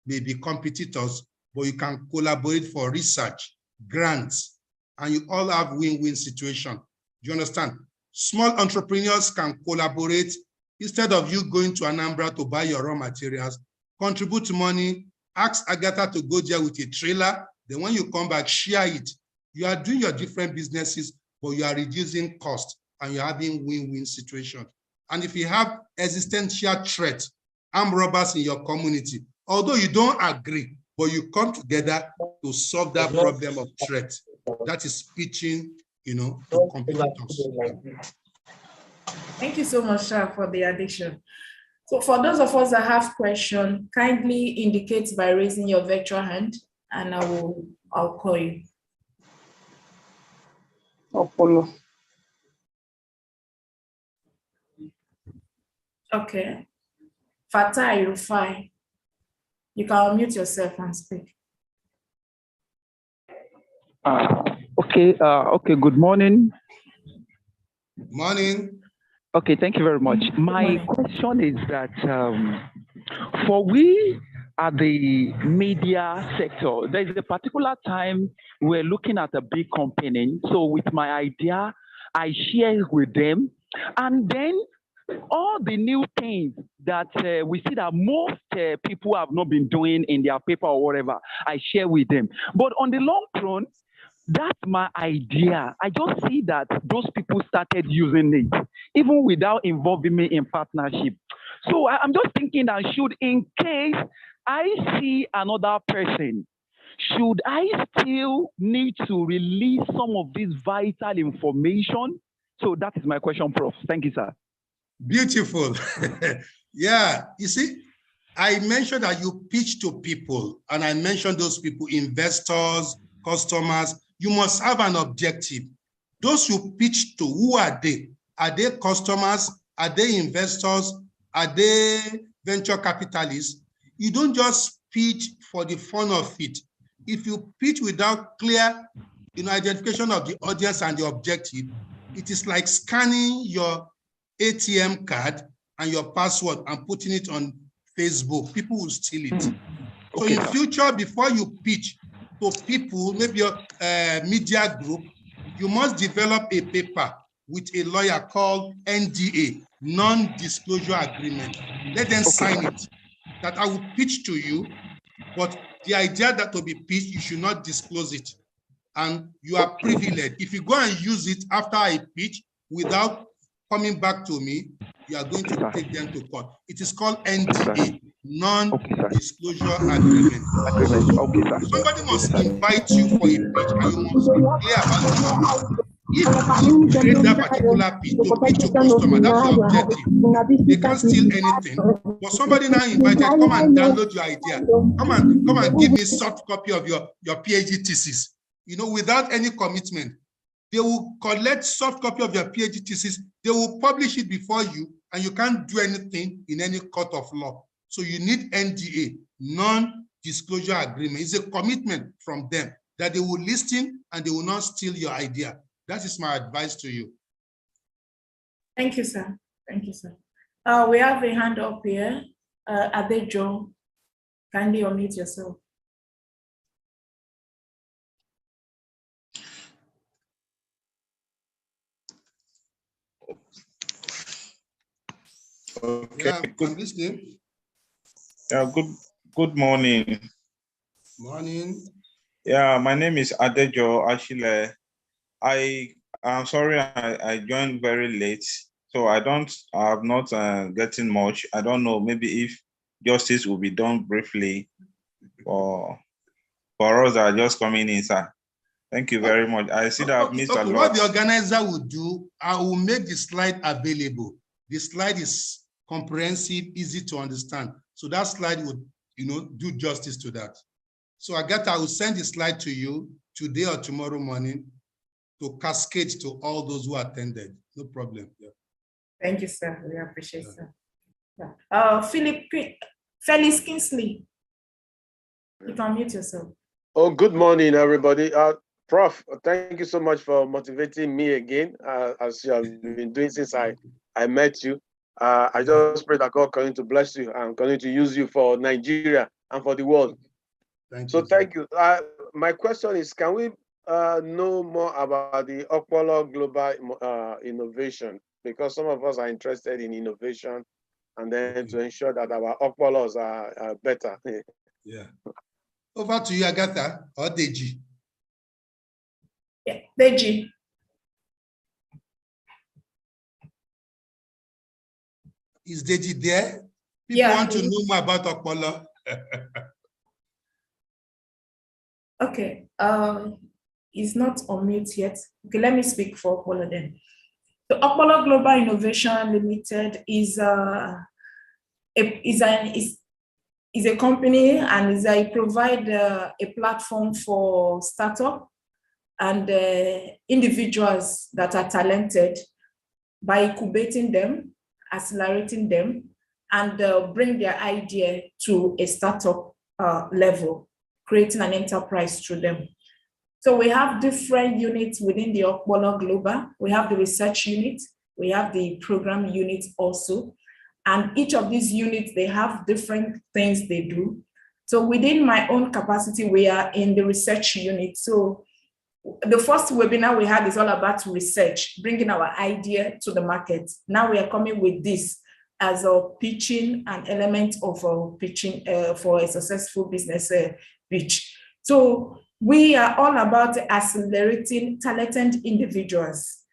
B: may be competitors, but you can collaborate for research, grants, and you all have win-win situation. Do you understand? Small entrepreneurs can collaborate. Instead of you going to Anambra to buy your raw materials, contribute money, ask Agatha to go there with a trailer, Then when you come back, share it. You are doing your different businesses, but you are reducing cost and you're having win-win situation. And if you have existential threat, armed robbers in your community, although you don't agree, but you come together to solve that problem of threat. That is pitching, to competitors.
A: Thank you so much, sir, for the addition. So for those of us that have questions, kindly indicate by raising your virtual hand, and I'll call you.
C: Apollo.
A: Okay. Fatai Rufai, you can unmute yourself and speak.
C: Okay, good morning.
B: Morning.
C: Okay, thank you very much. My question is that for we at the media sector, there's a particular time we're looking at a big company. So with my idea, I share with them, and then all the new things that we see that most people have not been doing in their paper or whatever, I share with them. But on the long run, that's my idea. I just see that those people started using it, even without involving me in partnership. So I'm just thinking that should, in case I see another person, should I still need to release some of this vital information? So that is my question, Prof. Thank you, sir.
B: Beautiful. Yeah, you see, I mentioned that you pitch to people, and I mentioned those people, investors, customers. You must have an objective. Those you pitch to, who are they? Are they customers? Are they investors? Are they venture capitalists? You don't just pitch for the fun of it. If you pitch without clear identification of the audience and the objective, it is like scanning your ATM card and your password and putting it on Facebook. People will steal it. So in future, before you pitch to people, maybe your media group, you must develop a paper with a lawyer called NDA, non-disclosure agreement. Let them sign it, that I will pitch to you, but the idea that will be pitched, you should not disclose it. And you are privileged. If you go and use it after I pitch without coming back to me, you are going to take them to court. It is called NDA, non-disclosure agreement. Somebody must invite you for a pitch, and you must be clear about it. If you create that particular pitch to pitch to customer, that's your objective. They can't steal anything. But somebody now invited, come and download your idea. Come and give me soft copy of your PhD thesis. Without any commitment. They will collect soft copy of your PhD thesis. They will publish it before you, and you can't do anything in any court of law. So you need NDA, non-disclosure agreement. It's a commitment from them that they will listen and they will not steal your idea. That is my advice to you.
A: Thank you, sir. Thank you, sir. We have a hand up here. Adejo, kindly unmute yourself.
D: Okay.
B: Yeah,
D: Good morning.
B: Morning.
D: Yeah, my name is Adejo Ashile. I'm sorry I joined very late, so I'm not getting much. I don't know, maybe if justice will be done briefly for us that are just coming in, sir. Thank you very much. I see that I've missed a lot.
B: What the organizer will do, I will make the slide available. The slide is comprehensive, easy to understand. So that slide would, do justice to that. So Agatha, I will send the slide to you today or tomorrow morning to cascade to all those who attended. No problem. Yeah.
A: Thank you, sir. We appreciate it, sir. Felix Kingsley, you can mute yourself.
E: Oh, good morning, everybody. Prof, thank you so much for motivating me again, as you have been doing since I met you. I just pray that God continue to bless you and continue to use you for Nigeria and for the world. Thank you. My question is, can we know more about the Okpolo Global Innovation? Because some of us are interested in innovation, and then to ensure that our Okpolos are better.
B: Yeah. Over to you, Agatha or Deji.
A: Yeah, Deji.
B: Is Deji there? People want to know more about Okpolo.
A: Okay, he's not on mute yet. Okay, let me speak for Okpolo then. So Okpolo Global Innovation Limited is a company, and it provides a platform for startup and individuals that are talented by incubating them, accelerating them, and bring their idea to a startup level, creating an enterprise through them. So we have different units within the Okpolo Global. We have the research unit, we have the program unit also. And each of these units, they have different things they do. So within my own capacity, we are in the research unit. So the first webinar we had is all about research, bringing our idea to the market. Now we are coming with this as a pitching, an element of pitching for a successful business pitch. So we are all about accelerating talented individuals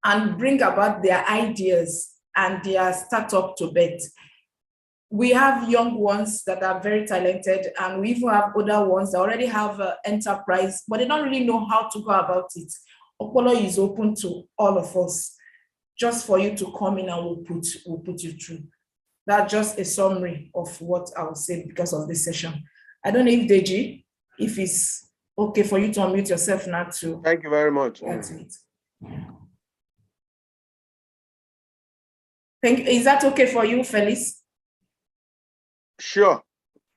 A: and bring about their ideas and their startup to bed. We have young ones that are very talented, and we even have older ones that already have enterprise, but they don't really know how to go about it. Okpolo is open to all of us, just for you to come in and we'll put you through. That's just a summary of what I will say because of this session. I don't know if Deji, if it's okay for you to unmute yourself now too.
E: Thank you very much.
A: Is that okay for you, Felice?
E: Sure.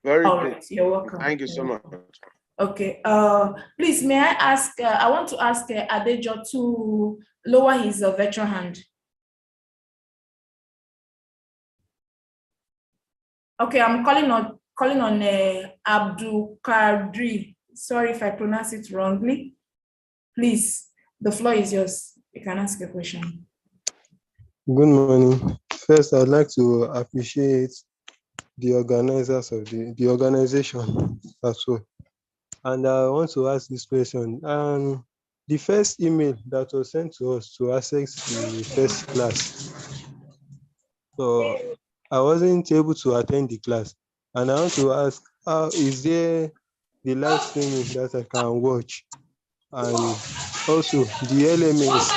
E: Very
A: All
E: good.
A: right, you're welcome.
E: Thank you so much.
A: Okay. Please, may I ask? I want to ask Adejo to lower his virtual hand. Okay, I'm calling on Abdul Kadri. Sorry if I pronounce it wrongly. Please, the floor is yours. You can ask a question.
F: Good morning. First, I'd like to appreciate the organizers of the organization as well. And I want to ask this question. The first email that was sent to us to access the first class, so I wasn't able to attend the class. And I want to ask, is there the live streaming that I can watch? And also the LMS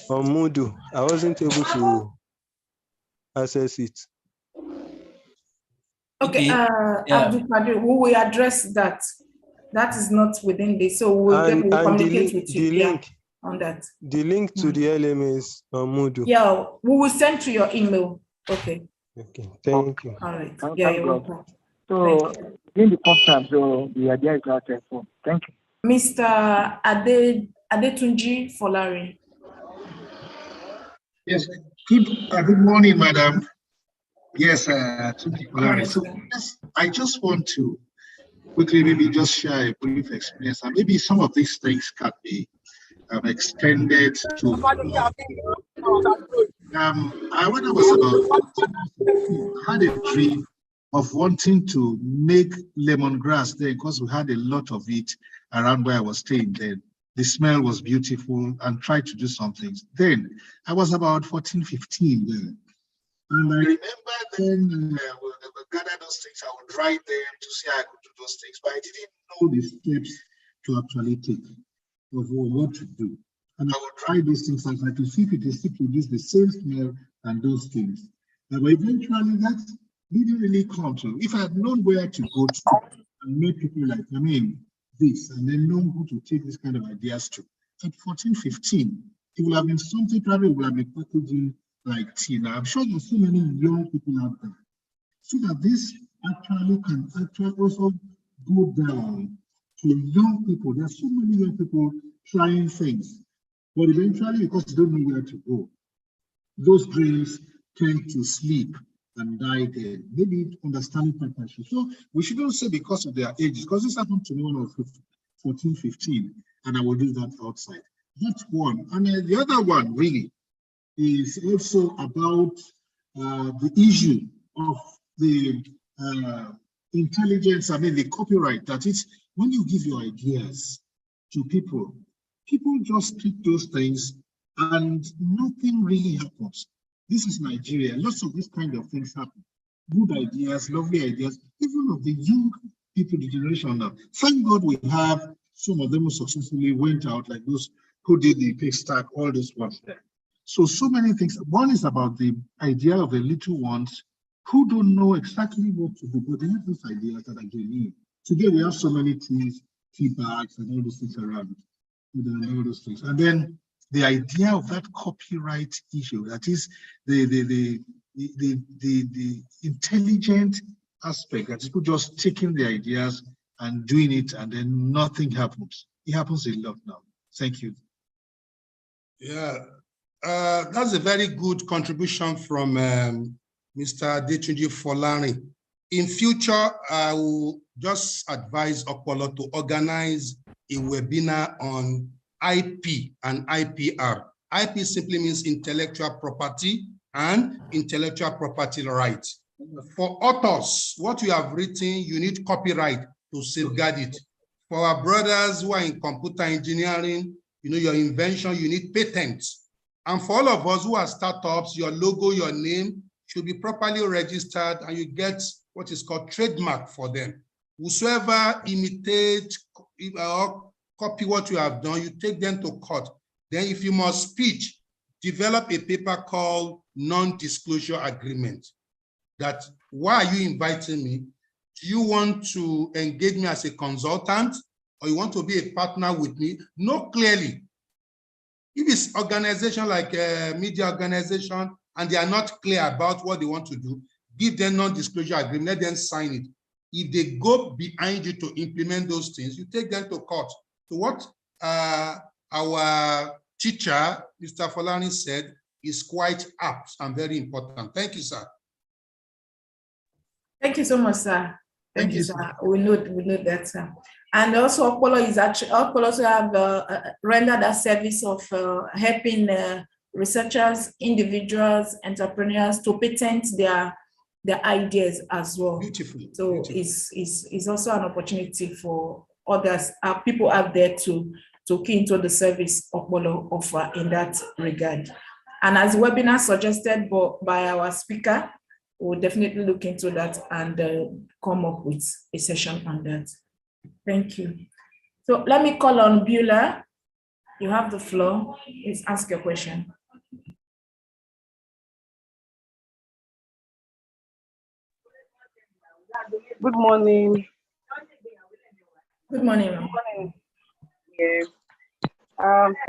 F: on Moodle, I wasn't able to access it.
A: Okay, Abdul Kadir, we will address that. That is not within this, so we'll communicate with you on that.
F: The link to the LMS on Moodle.
A: Yeah, we will send to your email. Okay.
F: Okay, thank you.
A: All right. Yeah, you're welcome.
G: So in the first time, so the idea is not helpful. Thank you.
A: Mr. Adetunji Folari.
H: Yes. Good morning, madam. Yes, Tunji Folari. So yes, I just want to quickly maybe just share a brief experience, and maybe some of these things can be extended to. When I was about, I had a dream of wanting to make lemongrass there because we had a lot of it around where I was staying then. The smell was beautiful and tried to do some things. Then I was about 14, 15 then. And I remember then we would gather those things, I would write them to see how I could do those things, but I didn't know the steps to actually take of what to do. And I would try those things and try to see if it is still produce the same smell and those things. But eventually that didn't really come to. If I had known where to go to and met people like, this, and then know who to take this kind of ideas to. At 14, 15, it will have been something probably will have been packaging like tea. Now, I'm sure there's so many young people out there. So that this actually can also go down to young people. There's so many young people trying things, but eventually, because they don't know where to go, those dreams tend to sleep and die there. Maybe understanding partnership. So we shouldn't say because of their ages, because this happened to me when I was 14, 15, and I will do that outside. That's one. And the other one really is also about the issue of the intelligence, I mean, the copyright, that is, when you give your ideas to people, people just pick those things and nothing really happens. This is Nigeria. Lots of these kind of things happen. Good ideas, lovely ideas, even of the young people, the generation now. Thank God we have some of them who successfully went out, like those who did the Paystack, all those ones there. So many things. One is about the idea of the little ones who don't know exactly what to do, but they have those ideas that are genuine. Today we have so many teas, tea bags, and all those things around, and all those things. And then the idea of that copyright issue, that is the intelligent aspect, that people just taking the ideas and doing it, and then nothing happens. It happens a lot now. Thank you.
B: Yeah, that's a very good contribution from Mr. Adetunji Folari. In future, I will just advise Okpolo to organize a webinar on IP and IPR. IP simply means intellectual property and intellectual property rights. For authors, what you have written, you need copyright to safeguard it. For our brothers who are in computer engineering, you know, your invention, you need patents. And for all of us who are startups, your logo, your name should be properly registered, and you get what is called trademark for them. Whosoever imitate or copy what you have done, you take them to court. Then if you must speech, develop a paper called non-disclosure agreement. That, why are you inviting me? Do you want to engage me as a consultant, or you want to be a partner with me? Know clearly. If it's organization like a media organization and they are not clear about what they want to do, give them non-disclosure agreement, let them sign it. If they go behind you to implement those things, you take them to court. So what our teacher, Mr. Folari, said is quite apt and very important. Thank you, sir.
A: Thank you so much, sir. Thank you, sir. We know that, sir. And also, Okpolo also have rendered a service of helping researchers, individuals, entrepreneurs to patent their ideas as well.
B: Beautifully.
A: So it's also an opportunity for others, people out there to key into the service Okpolo offer in that regard. And as the webinar suggested by our speaker, we'll definitely look into that and come up with a session on that. Thank you. So let me call on Beulah. You have the floor. Please ask your question.
I: Good morning.
A: Good morning, ma'am.
I: Yes.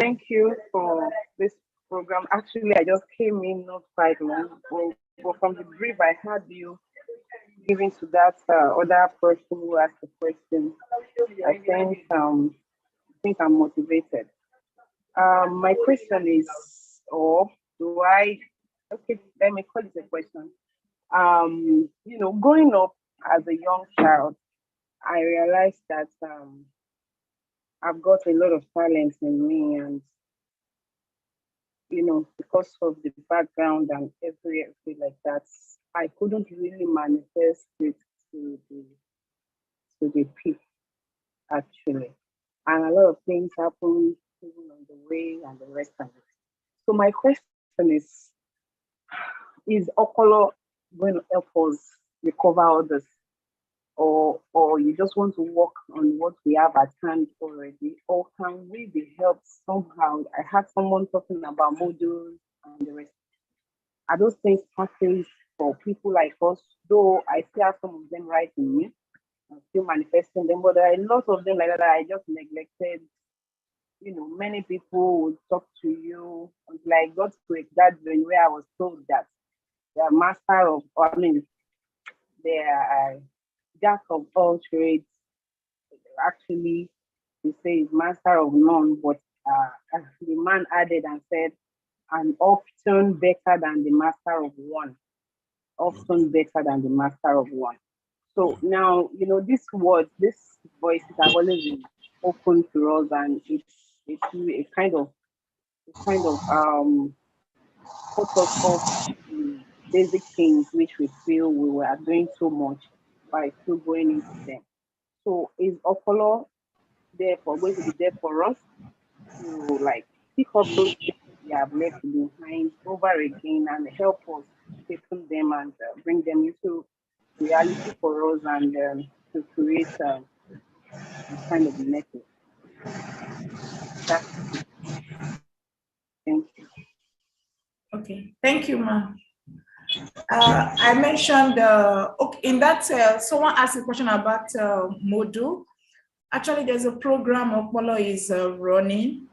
I: Thank you for this program. Actually, I just came in not quite long, but from the brief I had you giving to that other person who asked the question, I think I'm motivated. My question is, okay, let me call it a question. You know, growing up as a young child, I realized that I've got a lot of talent in me, and you know, because of the background and everything like that, I couldn't really manifest it to the peak, actually. And a lot of things happened even on the way and the rest of it. So my question is Okpolo going to help us recover all this? Or you just want to work on what we have at hand already? Or can we be helped somehow? I had someone talking about modules and the rest. Are those things practiced for people like us? Though I still have some of them right in me, I'm still manifesting them, but there are a lot of them like that I just neglected. You know, many people would talk to you until I got to that point where I was told that they are master of, they are jack of all trades. Actually, they say is master of none, but the man added and said, and often better than the master of one. Often better than the master of one. So now, you know, these words, these voices have always been open to us, and it's a kind of put us off the basic things which we feel we were doing so much. by still going into them. So is Opolo going to be there for us to like pick up those things we have left behind over again and help us tackle them and bring them into reality for us and to create kind of network. That's it. Thank you.
A: Okay, thank you, ma'am. I mentioned in that someone asked a question about Modu. Actually, there's a program Opolo is running.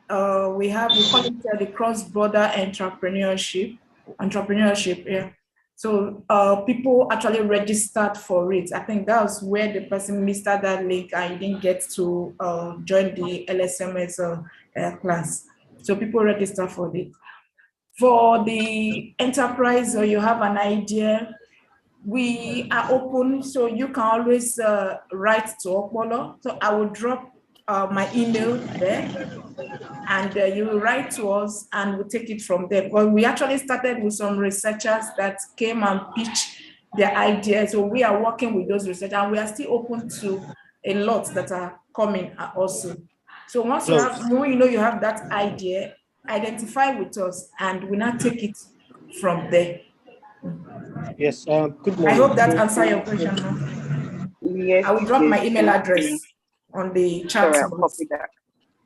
A: We call it the cross-border entrepreneurship. Yeah. So people actually registered for it. I think that was where the person missed that link and didn't get to join the LSMS class. So people register for it. For the enterprise, or you have an idea, we are open, so you can always write to Opolo. So I will drop my email there, and you will write to us, and we'll take it from there. But we actually started with some researchers that came and pitched their ideas. So we are working with those researchers, and we are still open to a lot that are coming also. So once you have that idea, identify with us, and we now take it from there.
J: Yes, good morning.
A: I hope that answers your question.
I: Yes,
A: I will drop my email address on the chat.
I: I'll copy that.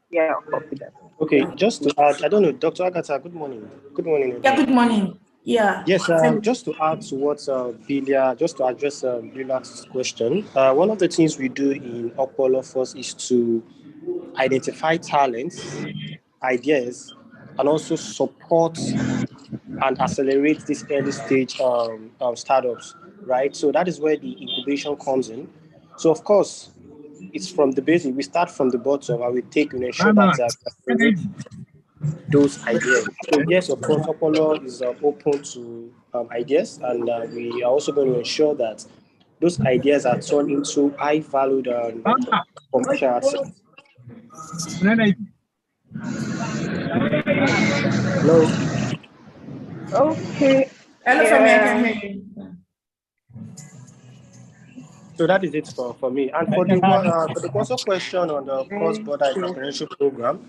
I: Yeah, I'll copy that.
J: Okay, just to add, I don't know, Dr. Agatha, good morning. Good morning.
A: Yeah, good morning. Yeah.
J: Yes, just to add to what Bilia, just to address Bilia's question, one of the things we do in Opolo first is to identify talents, ideas, and also support and accelerate these early stage startups, right? So that is where the incubation comes in. So of course, it's from the basic. We start from the bottom and we take and ensure that those ideas. So yes, of course, Opolo is open to ideas, and we are also going to ensure that those ideas are turned into high-valued commercial assets. Hello.
I: Okay.
A: Hello, I can hear you.
J: So that is it for me. And for the also question on the cross-border entrepreneurship program,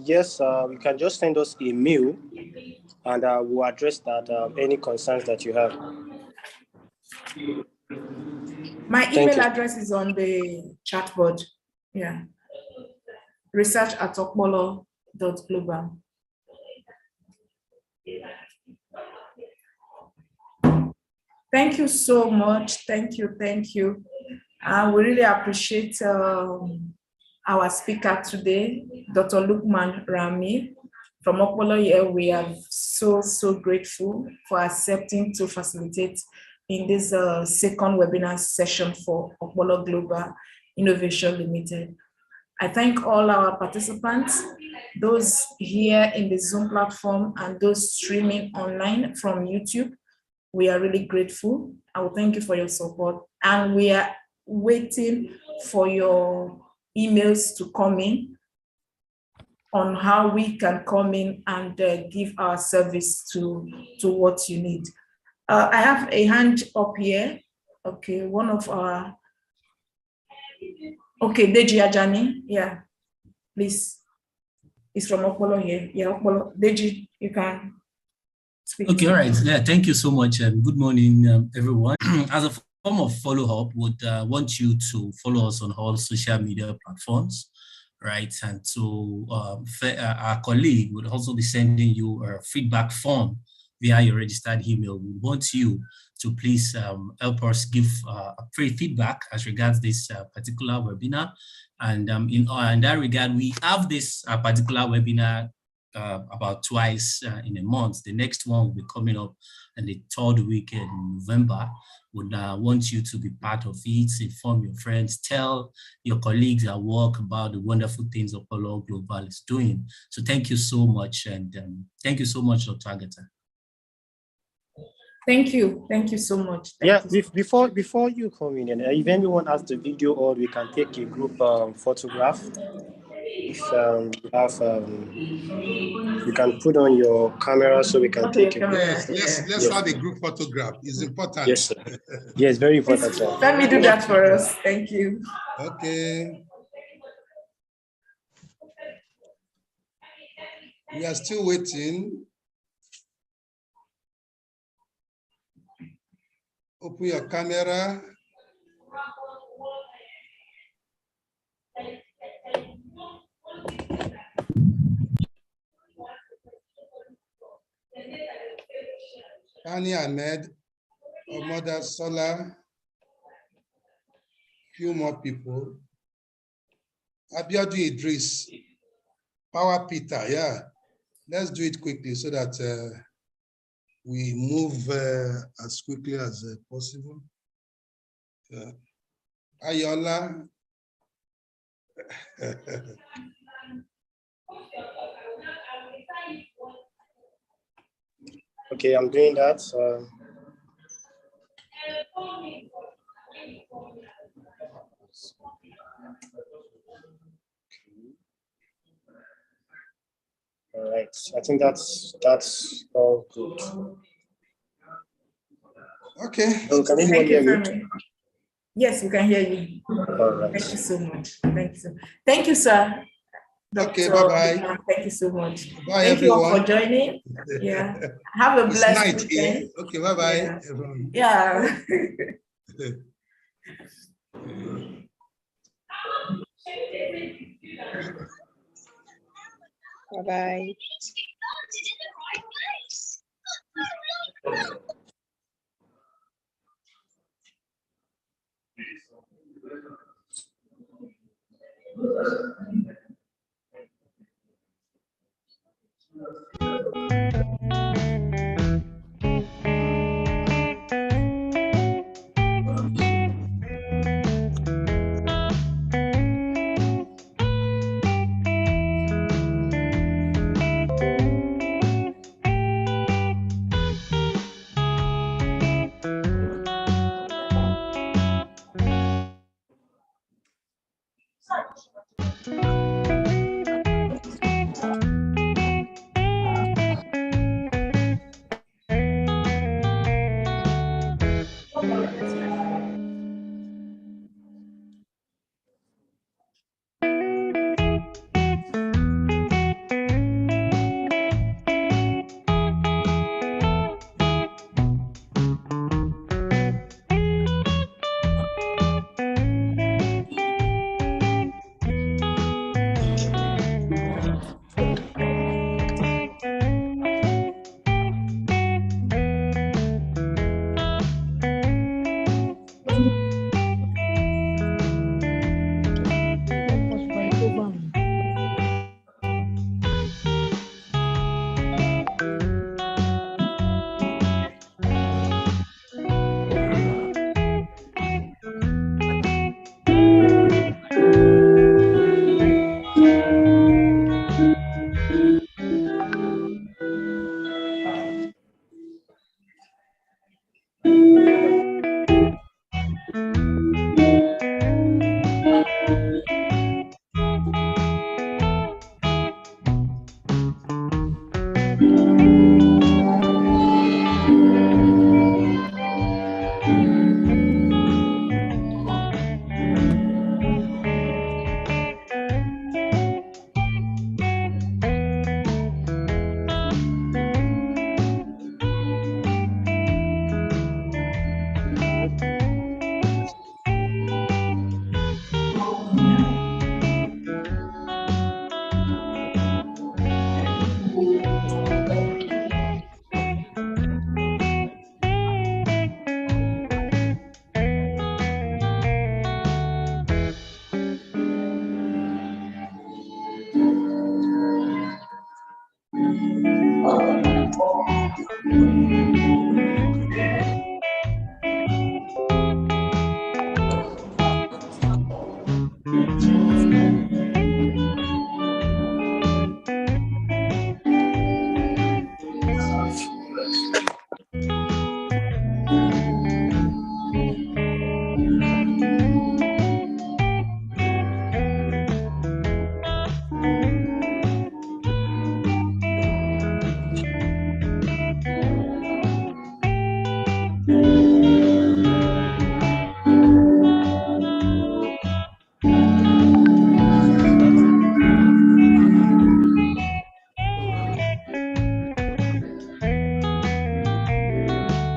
J: yes, you can just send us a mail, and we'll address that any concerns that you have.
A: My email address is on the chat board. Yeah. research@opolo.global. Thank you so much. Thank you. We really appreciate our speaker today, Dr. Lukman Rami from Opolo here. We are so grateful for accepting to facilitate in this second webinar session for Opolo Global Innovation Limited. I thank all our participants, those here in the Zoom platform and those streaming online from YouTube. We are really grateful. I will thank you for your support, and we are waiting for your emails to come in on how we can come in and give our service to what you need. I have a hand up here. Okay, one of our, okay, Deji Ajani, yeah, please. It's from Opolo here. Yeah, Opolo. Deji, you can speak.
K: Okay, all right. Yeah, thank you so much. Good morning, everyone. As a form of follow-up, would want you to follow us on all social media platforms, right? And so our colleague would also be sending you a feedback form via your registered email. We want you to please help us give a free feedback as regards this particular webinar. And in that regard, we have this particular webinar about twice in a month. The next one will be coming up in the third week in November. Would want you to be part of it, inform your friends, tell your colleagues at work about the wonderful things Opolo Global is doing. So thank you so much, and thank you so much, Dr. Agatha.
A: Thank you so much.
J: Before you come in, if anyone has the video, or we can take a group photograph. if you have, you can put on your camera so we can take a
A: camera,
B: Yes, let's
J: Yes.
B: have a group photograph. It's important.
J: Yes, sir. Yes, very important, sir.
A: Let me do that for us. Thank you.
B: Okay. We are still waiting. Open your camera. Tani Ahmed, Omoda Sola, few more people. Abiodun Idris, Power Peter, yeah. Let's do it quickly so that we move as quickly as possible. Ayola.
J: Okay, I'm doing that. All right, I think that's all good.
B: Okay.
J: So can anyone
A: Thank you
J: hear
A: very
J: me?
A: much. Yes, we can hear you.
J: All right.
A: Thank you so much. Thank you, sir.
B: Okay,
A: Dr.
B: bye-bye.
A: Thank you so much.
B: Bye,
A: Thank you all
B: everyone.
A: for joining. Yeah. Have a
B: It's
A: blessed
B: night
A: weekend.
B: here. Okay, bye-bye,
A: Yeah.
B: everyone.
A: Yeah.
L: Bye-bye.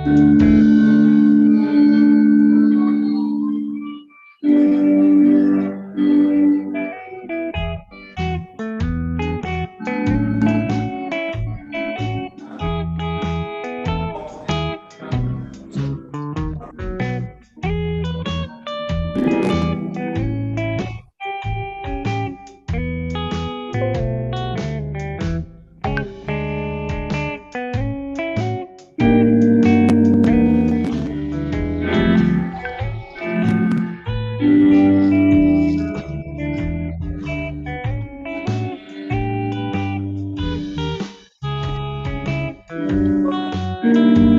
L: Thank you.